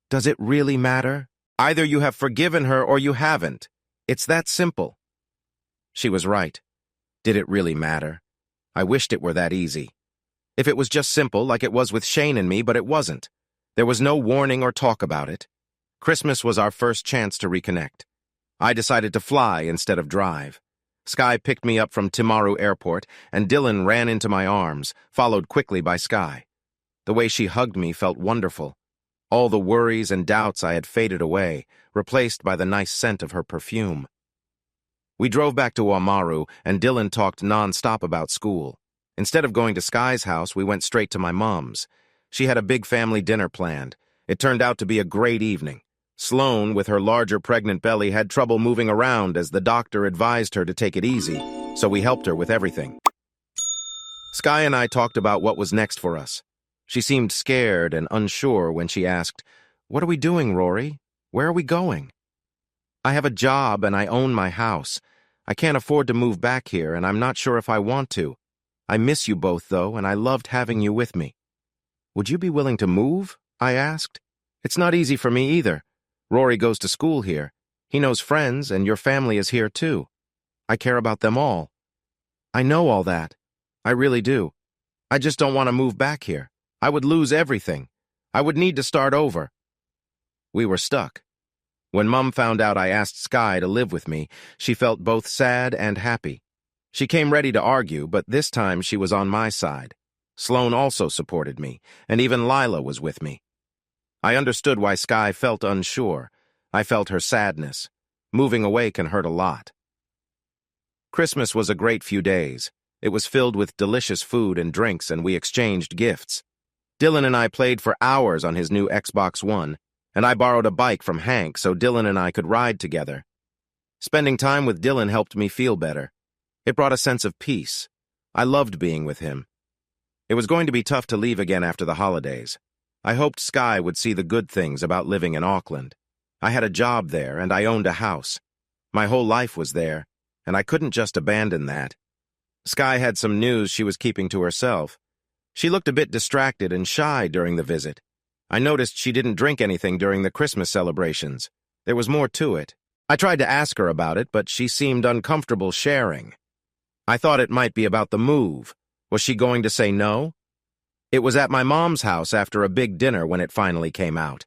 "Does it really matter? Either you have forgiven her or you haven't. It's that simple." She was right. Did it really matter? I wished it were that easy. If it was just simple, like it was with Shane and me, but it wasn't. There was no warning or talk about it. Christmas was our first chance to reconnect. I decided to fly instead of drive. Sky picked me up from Oamaru Airport, and Dylan ran into my arms, followed quickly by Sky. The way she hugged me felt wonderful. All the worries and doubts I had faded away, replaced by the nice scent of her perfume. We drove back to Oamaru, and Dylan talked non-stop about school. Instead of going to Sky's house, we went straight to my mom's. She had a big family dinner planned. It turned out to be a great evening. Sloane, with her larger pregnant belly, had trouble moving around as the doctor advised her to take it easy, so we helped her with everything. Sky and I talked about what was next for us. She seemed scared and unsure when she asked, "What are we doing, Rory? Where are we going?" "I have a job and I own my house. I can't afford to move back here, and I'm not sure if I want to. I miss you both, though, and I loved having you with me." "Would you be willing to move?" I asked. "It's not easy for me either. Rory goes to school here. He knows friends, and your family is here too. I care about them all." "I know all that. I really do. I just don't want to move back here. I would lose everything. I would need to start over." We were stuck. When Mum found out I asked Sky to live with me, she felt both sad and happy. She came ready to argue, but this time she was on my side. Sloane also supported me, and even Lila was with me. I understood why Sky felt unsure. I felt her sadness. Moving away can hurt a lot. Christmas was a great few days. It was filled with delicious food and drinks, and we exchanged gifts. Dylan and I played for hours on his new Xbox One, and I borrowed a bike from Hank so Dylan and I could ride together. Spending time with Dylan helped me feel better. It brought a sense of peace. I loved being with him. It was going to be tough to leave again after the holidays. I hoped Sky would see the good things about living in Auckland. I had a job there, and I owned a house. My whole life was there, and I couldn't just abandon that. Sky had some news she was keeping to herself. She looked a bit distracted and shy during the visit. I noticed she didn't drink anything during the Christmas celebrations. There was more to it. I tried to ask her about it, but she seemed uncomfortable sharing. I thought it might be about the move. Was she going to say no? It was at my mom's house after a big dinner when it finally came out.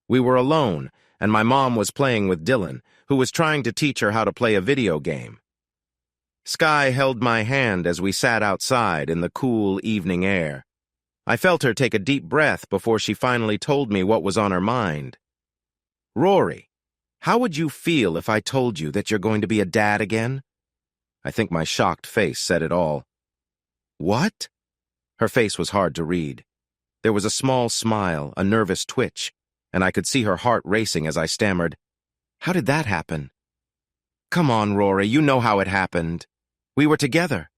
We were alone, and my mom was playing with Dylan, who was trying to teach her how to play a video game. Sky held my hand as we sat outside in the cool evening air. I felt her take a deep breath before she finally told me what was on her mind. Rory, how would you feel if I told you that you're going to be a dad again? I think my shocked face said it all. What? Her face was hard to read. There was a small smile, a nervous twitch, and I could see her heart racing as I stammered, "How did that happen?" "Come on, Rory, you know how it happened. We were together.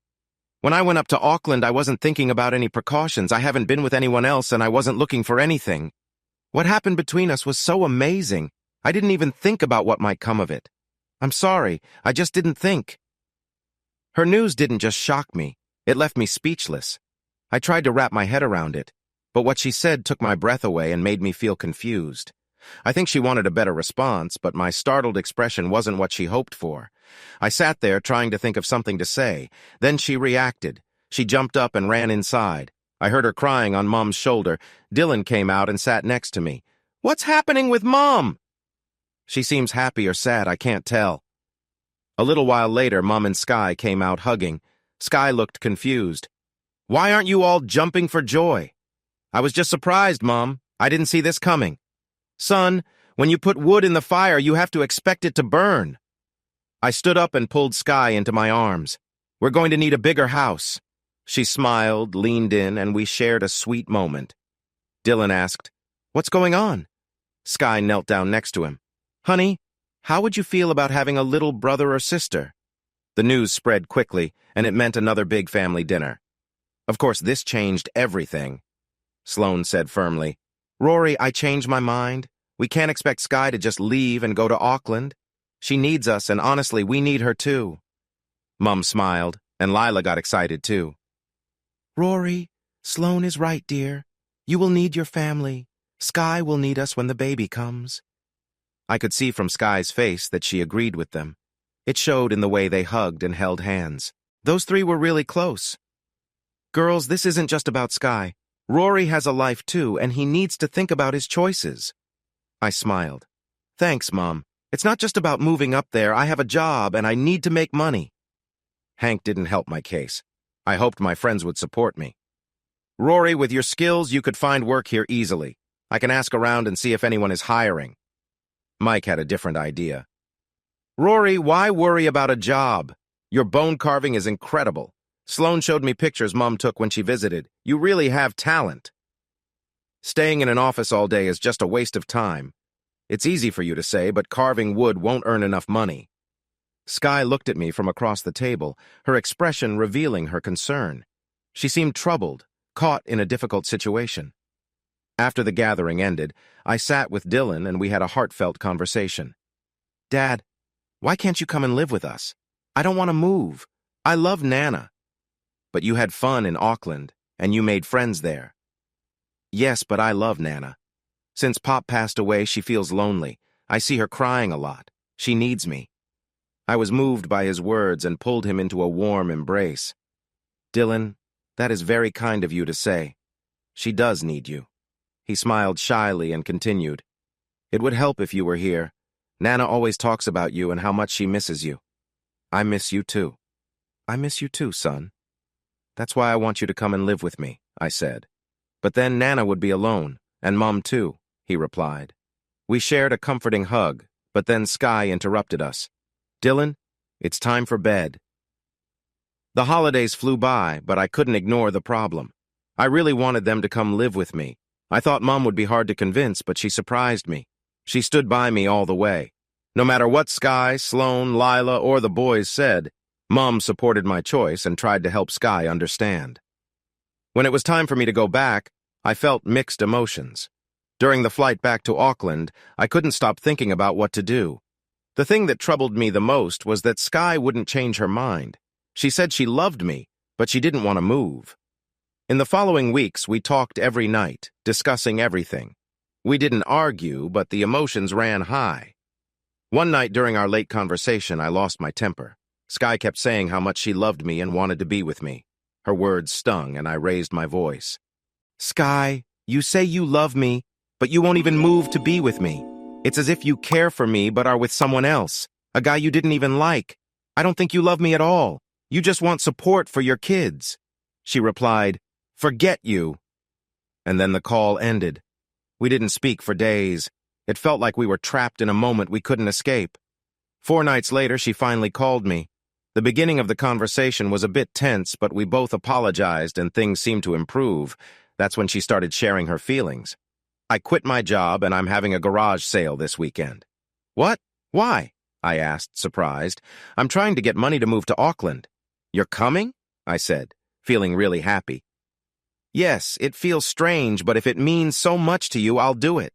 When I went up to Auckland, I wasn't thinking about any precautions. I haven't been with anyone else, and I wasn't looking for anything. What happened between us was so amazing. I didn't even think about what might come of it. I'm sorry, I just didn't think." Her news didn't just shock me. It left me speechless. I tried to wrap my head around it, but what she said took my breath away and made me feel confused. I think she wanted a better response, but my startled expression wasn't what she hoped for. I sat there trying to think of something to say. Then she reacted. She jumped up and ran inside. I heard her crying on Mom's shoulder. Dylan came out and sat next to me. "What's happening with Mom?" "She seems happy or sad, I can't tell." A little while later, Mom and Sky came out hugging. Sky looked confused. "Why aren't you all jumping for joy?" "I was just surprised, Mom. I didn't see this coming." "Son, when you put wood in the fire, you have to expect it to burn." I stood up and pulled Sky into my arms. "We're going to need a bigger house." She smiled, leaned in, and we shared a sweet moment. Dylan asked, "What's going on?" Sky knelt down next to him. "Honey, how would you feel about having a little brother or sister?" The news spread quickly, and it meant another big family dinner. Of course, this changed everything. Sloane said firmly, "Rory, I changed my mind. We can't expect Sky to just leave and go to Auckland. She needs us, and honestly, we need her too." Mum smiled, and Lila got excited too. "Rory, Sloane is right, dear. You will need your family. Sky will need us when the baby comes." I could see from Sky's face that she agreed with them. It showed in the way they hugged and held hands. Those three were really close. "Girls, this isn't just about Sky. Rory has a life too, and he needs to think about his choices." I smiled. "Thanks, Mom. It's not just about moving up there. I have a job, and I need to make money." Hank didn't help my case. I hoped my friends would support me. "Rory, with your skills, you could find work here easily. I can ask around and see if anyone is hiring." Mike had a different idea. "Rory, why worry about a job? Your bone carving is incredible. Sloane showed me pictures Mom took when she visited. You really have talent. Staying in an office all day is just a waste of time. It's easy for you to say, but carving wood won't earn enough money." Sky looked at me from across the table, her expression revealing her concern. She seemed troubled, caught in a difficult situation. After the gathering ended, I sat with Dylan and we had a heartfelt conversation. "Dad, why can't you come and live with us? I don't want to move. I love Nana." "But you had fun in Auckland, and you made friends there." "Yes, but I love Nana. Since Pop passed away, she feels lonely. I see her crying a lot. She needs me." I was moved by his words and pulled him into a warm embrace. "Dylan, that is very kind of you to say. She does need you." He smiled shyly and continued, "It would help if you were here. Nana always talks about you and how much she misses you. I miss you too." "I miss you too, son." "That's why I want you to come and live with me," I said. "But then Nana would be alone, and Mom too," he replied. We shared a comforting hug, but then Sky interrupted us. "Dylan, it's time for bed." The holidays flew by, but I couldn't ignore the problem. I really wanted them to come live with me. I thought Mom would be hard to convince, but she surprised me. She stood by me all the way. No matter what Sky, Sloane, Lila, or the boys said, Mom supported my choice and tried to help Sky understand. When it was time for me to go back, I felt mixed emotions. During the flight back to Auckland, I couldn't stop thinking about what to do. The thing that troubled me the most was that Sky wouldn't change her mind. She said she loved me, but she didn't want to move. In the following weeks, we talked every night, discussing everything. We didn't argue, but the emotions ran high. One night during our late conversation, I lost my temper. Sky kept saying how much she loved me and wanted to be with me. Her words stung, and I raised my voice. Sky, you say you love me, but you won't even move to be with me. It's as if you care for me but are with someone else, a guy you didn't even like. I don't think you love me at all. You just want support for your kids. She replied, Forget you. And then the call ended. We didn't speak for days. It felt like we were trapped in a moment we couldn't escape. 4 nights later, she finally called me. The beginning of the conversation was a bit tense, but we both apologized and things seemed to improve. That's when she started sharing her feelings. I quit my job and I'm having a garage sale this weekend. What? Why? I asked, surprised. I'm trying to get money to move to Auckland. You're coming? I said, feeling really happy. Yes, it feels strange, but if it means so much to you, I'll do it.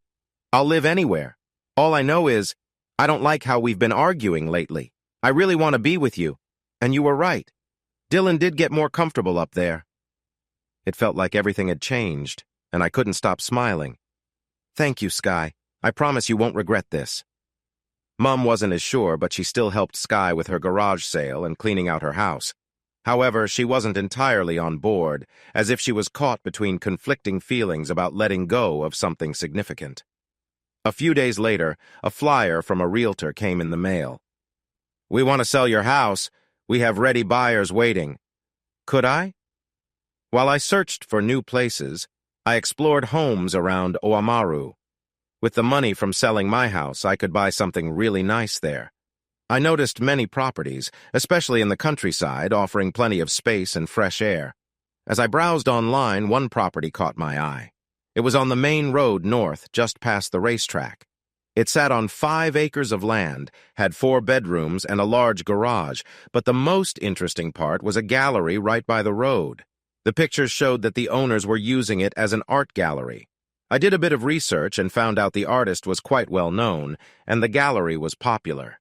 I'll live anywhere. All I know is, I don't like how we've been arguing lately. I really want to be with you. And you were right. Dylan did get more comfortable up there. It felt like everything had changed, and I couldn't stop smiling. Thank you, Sky. I promise you won't regret this. Mum wasn't as sure, but she still helped Sky with her garage sale and cleaning out her house. However, she wasn't entirely on board, as if she was caught between conflicting feelings about letting go of something significant. A few days later, a flyer from a realtor came in the mail. We want to sell your house. We have ready buyers waiting. Could I? While I searched for new places, I explored homes around Oamaru. With the money from selling my house, I could buy something really nice there. I noticed many properties, especially in the countryside, offering plenty of space and fresh air. As I browsed online, one property caught my eye. It was on the main road north, just past the racetrack. It sat on 5 acres of land, had 4 bedrooms and a large garage, but the most interesting part was a gallery right by the road. The pictures showed that the owners were using it as an art gallery. I did a bit of research and found out the artist was quite well known, and the gallery was popular.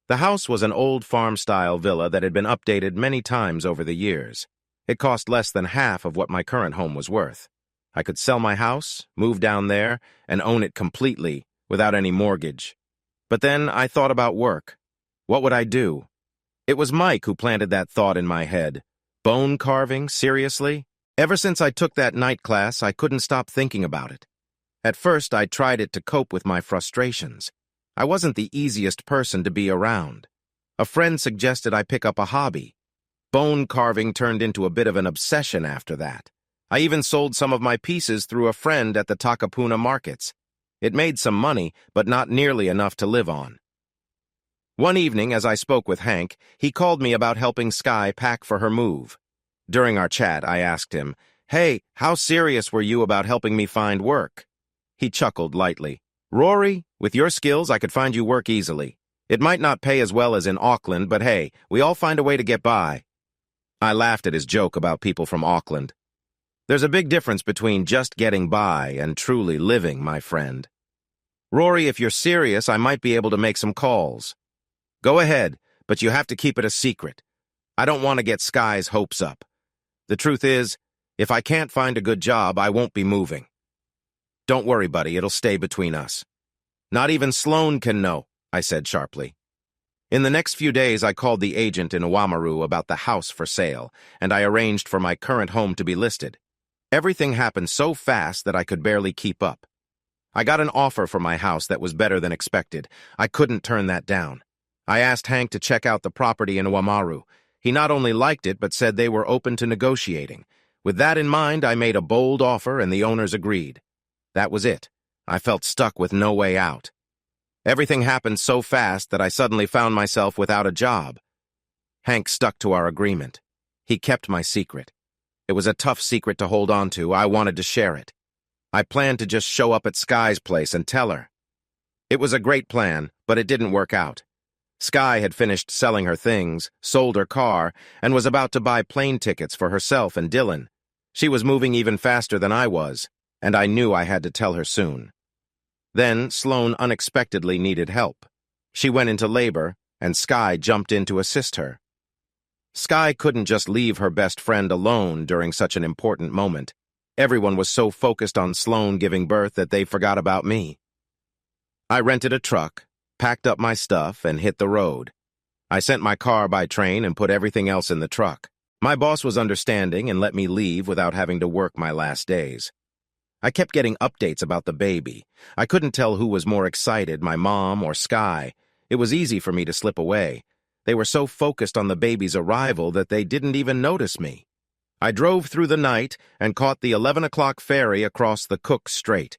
The house was an old farm-style villa that had been updated many times over the years. It cost less than half of what my current home was worth. I could sell my house, move down there, and own it completely, without any mortgage. But then I thought about work. What would I do? It was Mike who planted that thought in my head. Bone carving, seriously? Ever since I took that night class, I couldn't stop thinking about it. At first, I tried it to cope with my frustrations. I wasn't the easiest person to be around. A friend suggested I pick up a hobby. Bone carving turned into a bit of an obsession after that. I even sold some of my pieces through a friend at the Takapuna markets. It made some money, but not nearly enough to live on. One evening, as I spoke with Hank, he called me about helping Sky pack for her move. During our chat, I asked him, Hey, how serious were you about helping me find work? He chuckled lightly. Rory, with your skills, I could find you work easily. It might not pay as well as in Auckland, but hey, we all find a way to get by. I laughed at his joke about people from Auckland. There's a big difference between just getting by and truly living, my friend. Rory, if you're serious, I might be able to make some calls. Go ahead, but you have to keep it a secret. I don't want to get Sky's hopes up. The truth is, if I can't find a good job, I won't be moving. Don't worry, buddy, it'll stay between us. Not even Sloan can know, I said sharply. In the next few days, I called the agent in Oamaru about the house for sale, and I arranged for my current home to be listed. Everything happened so fast that I could barely keep up. I got an offer for my house that was better than expected. I couldn't turn that down. I asked Hank to check out the property in Oamaru. He not only liked it, but said they were open to negotiating. With that in mind, I made a bold offer, and the owners agreed. That was it. I felt stuck with no way out. Everything happened so fast that I suddenly found myself without a job. Hank stuck to our agreement. He kept my secret. It was a tough secret to hold on to. I wanted to share it. I planned to just show up at Sky's place and tell her. It was a great plan, but it didn't work out. Sky had finished selling her things, sold her car, and was about to buy plane tickets for herself and Dylan. She was moving even faster than I was, and I knew I had to tell her soon. Then Sloan unexpectedly needed help. She went into labor, and Sky jumped in to assist her. Sky couldn't just leave her best friend alone during such an important moment. Everyone was so focused on Sloan giving birth that they forgot about me. I rented a truck, packed up my stuff, and hit the road. I sent my car by train and put everything else in the truck. My boss was understanding and let me leave without having to work my last days. I kept getting updates about the baby. I couldn't tell who was more excited, my mom or Sky. It was easy for me to slip away. They were so focused on the baby's arrival that they didn't even notice me. I drove through the night and caught the 11 o'clock ferry across the Cook Strait.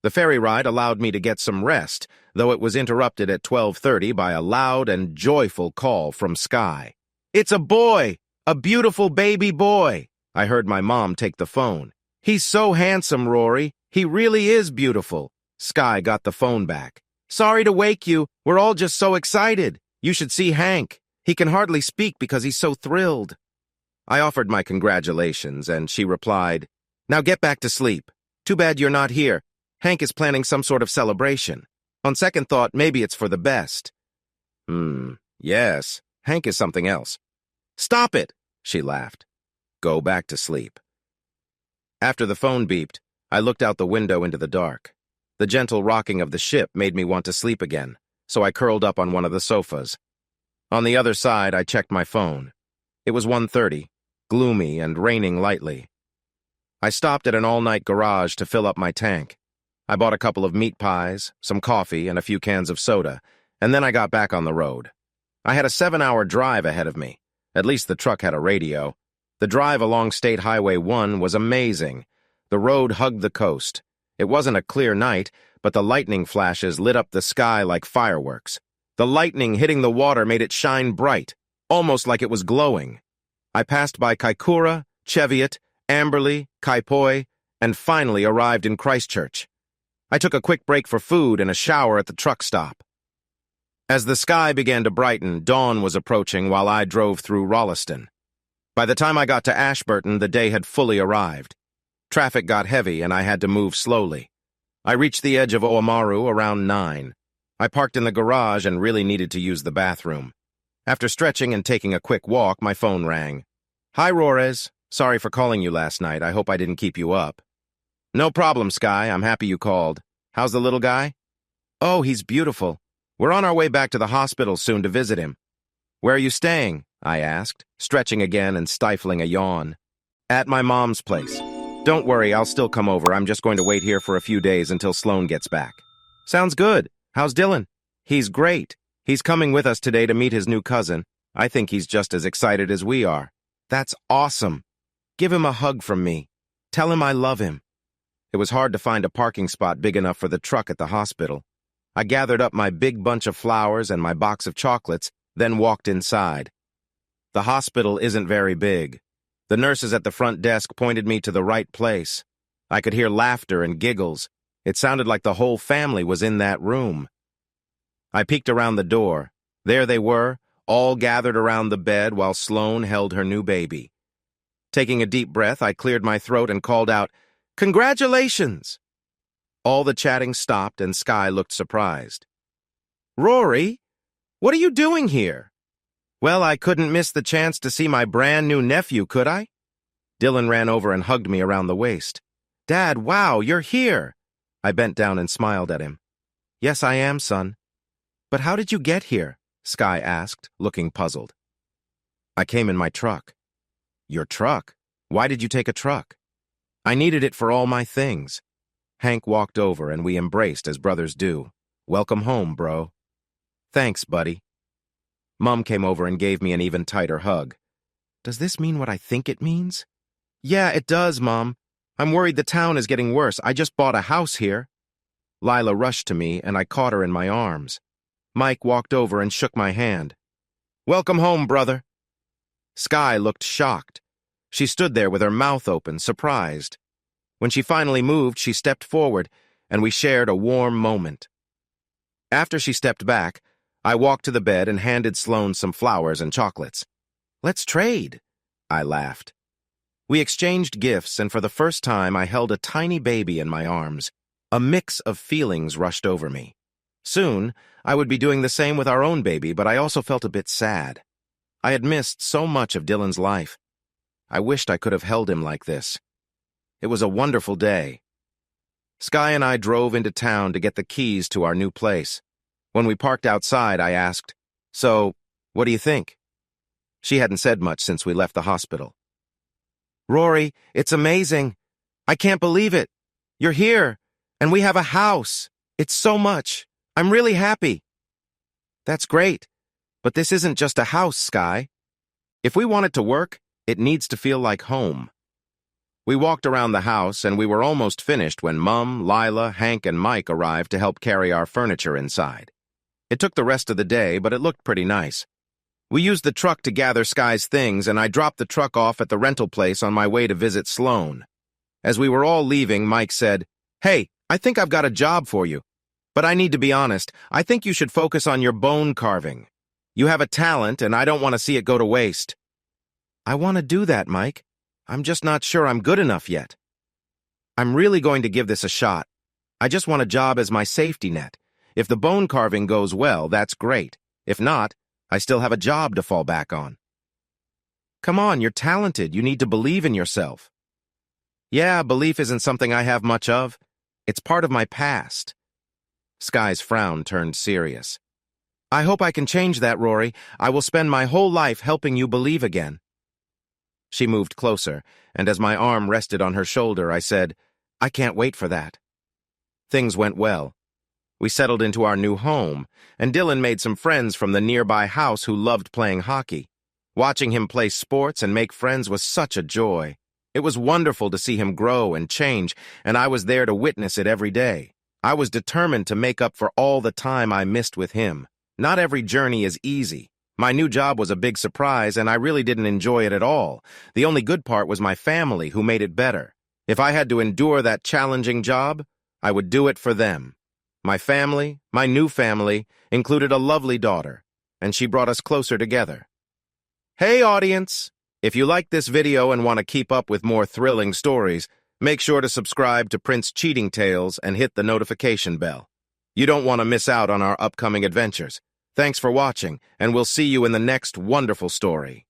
The ferry ride allowed me to get some rest, though it was interrupted at 12:30 by a loud and joyful call from Sky. "It's a boy! A beautiful baby boy!" I heard my mom take the phone. "He's so handsome, Rory. He really is beautiful." Sky got the phone back. "Sorry to wake you. We're all just so excited. You should see Hank. He can hardly speak because he's so thrilled." I offered my congratulations, and she replied, "Now get back to sleep. Too bad you're not here. Hank is planning some sort of celebration. On second thought, maybe it's for the best." Yes, Hank is something else." "Stop it," she laughed. "Go back to sleep." After the phone beeped, I looked out the window into the dark. The gentle rocking of the ship made me want to sleep again, so I curled up on one of the sofas. On the other side, I checked my phone. It was 1:30, gloomy and raining lightly. I stopped at an all-night garage to fill up my tank. I bought a couple of meat pies, some coffee, and a few cans of soda, and then I got back on the road. I had a 7-hour drive ahead of me. At least the truck had a radio. The drive along State Highway 1 was amazing. The road hugged the coast. It wasn't a clear night, but the lightning flashes lit up the sky like fireworks. The lightning hitting the water made it shine bright, almost like it was glowing. I passed by Kaikoura, Cheviot, Amberley, Kaipoi, and finally arrived in Christchurch. I took a quick break for food and a shower at the truck stop. As the sky began to brighten, dawn was approaching while I drove through Rolleston. By the time I got to Ashburton, the day had fully arrived. Traffic got heavy and I had to move slowly. I reached the edge of Oamaru around 9. I parked in the garage and really needed to use the bathroom. After stretching and taking a quick walk, my phone rang. "Hi, Rores. Sorry for calling you last night. I hope I didn't keep you up." "No problem, Sky. I'm happy you called. How's the little guy?" "Oh, he's beautiful. We're on our way back to the hospital soon to visit him." "Where are you staying?" I asked, stretching again and stifling a yawn. "At my mom's place. Don't worry, I'll still come over. I'm just going to wait here for a few days until Sloan gets back." "Sounds good. How's Dylan?" "He's great. He's coming with us today to meet his new cousin. I think he's just as excited as we are." "That's awesome. Give him a hug from me. Tell him I love him." It was hard to find a parking spot big enough for the truck at the hospital. I gathered up my big bunch of flowers and my box of chocolates, then walked inside. The hospital isn't very big. The nurses at the front desk pointed me to the right place. I could hear laughter and giggles. It sounded like the whole family was in that room. I peeked around the door. There they were, all gathered around the bed while Sloan held her new baby. Taking a deep breath, I cleared my throat and called out, "Congratulations!" All the chatting stopped and Sky looked surprised. "Rory, what are you doing here?" "Well, I couldn't miss the chance to see my brand new nephew, could I?" Dylan ran over and hugged me around the waist. "Dad, wow, you're here!" I bent down and smiled at him. "Yes, I am, son." "But how did you get here?" Sky asked, looking puzzled. "I came in my truck." "Your truck? Why did you take a truck?" "I needed it for all my things." Hank walked over and we embraced as brothers do. "Welcome home, bro." "Thanks, buddy." Mom came over and gave me an even tighter hug. "Does this mean what I think it means?" "Yeah, it does, Mom. I'm worried the town is getting worse. I just bought a house here." Lila rushed to me and I caught her in my arms. Mike walked over and shook my hand. "Welcome home, brother." Sky looked shocked. She stood there with her mouth open, surprised. When she finally moved, she stepped forward, and we shared a warm moment. After she stepped back, I walked to the bed and handed Sloan some flowers and chocolates. "Let's trade," I laughed. We exchanged gifts, and for the first time I held a tiny baby in my arms. A mix of feelings rushed over me. Soon, I would be doing the same with our own baby, but I also felt a bit sad. I had missed so much of Dylan's life. I wished I could have held him like this. It was a wonderful day. Sky and I drove into town to get the keys to our new place. When we parked outside, I asked, "So, what do you think?" She hadn't said much since we left the hospital. Rory, it's amazing. I can't believe it. You're here, and we have a house. It's so much. I'm really happy. That's great, but this isn't just a house, Sky. If we want it to work, it needs to feel like home. We walked around the house, and we were almost finished when Mum, Lila, Hank, and Mike arrived to help carry our furniture inside. It took the rest of the day, but it looked pretty nice. We used the truck to gather Sky's things, and I dropped the truck off at the rental place on my way to visit Sloan. As we were all leaving, Mike said, "Hey, I think I've got a job for you. But I need to be honest, I think you should focus on your bone carving. You have a talent, and I don't want to see it go to waste." I want to do that, Mike. I'm just not sure I'm good enough yet. I'm really going to give this a shot. I just want a job as my safety net. If the bone carving goes well, that's great. If not, I still have a job to fall back on. Come on, you're talented. You need to believe in yourself. Yeah, belief isn't something I have much of. It's part of my past. Sky's frown turned serious. I hope I can change that, Rory. I will spend my whole life helping you believe again. She moved closer, and as my arm rested on her shoulder, I said, I can't wait for that. Things went well. We settled into our new home, and Dylan made some friends from the nearby house who loved playing hockey. Watching him play sports and make friends was such a joy. It was wonderful to see him grow and change, and I was there to witness it every day. I was determined to make up for all the time I missed with him. Not every journey is easy. My new job was a big surprise, and I really didn't enjoy it at all. The only good part was my family, who made it better. If I had to endure that challenging job, I would do it for them. My family, my new family, included a lovely daughter, and she brought us closer together. Hey, audience! If you like this video and want to keep up with more thrilling stories, make sure to subscribe to Prince Cheating Tales and hit the notification bell. You don't want to miss out on our upcoming adventures. Thanks for watching, and we'll see you in the next wonderful story.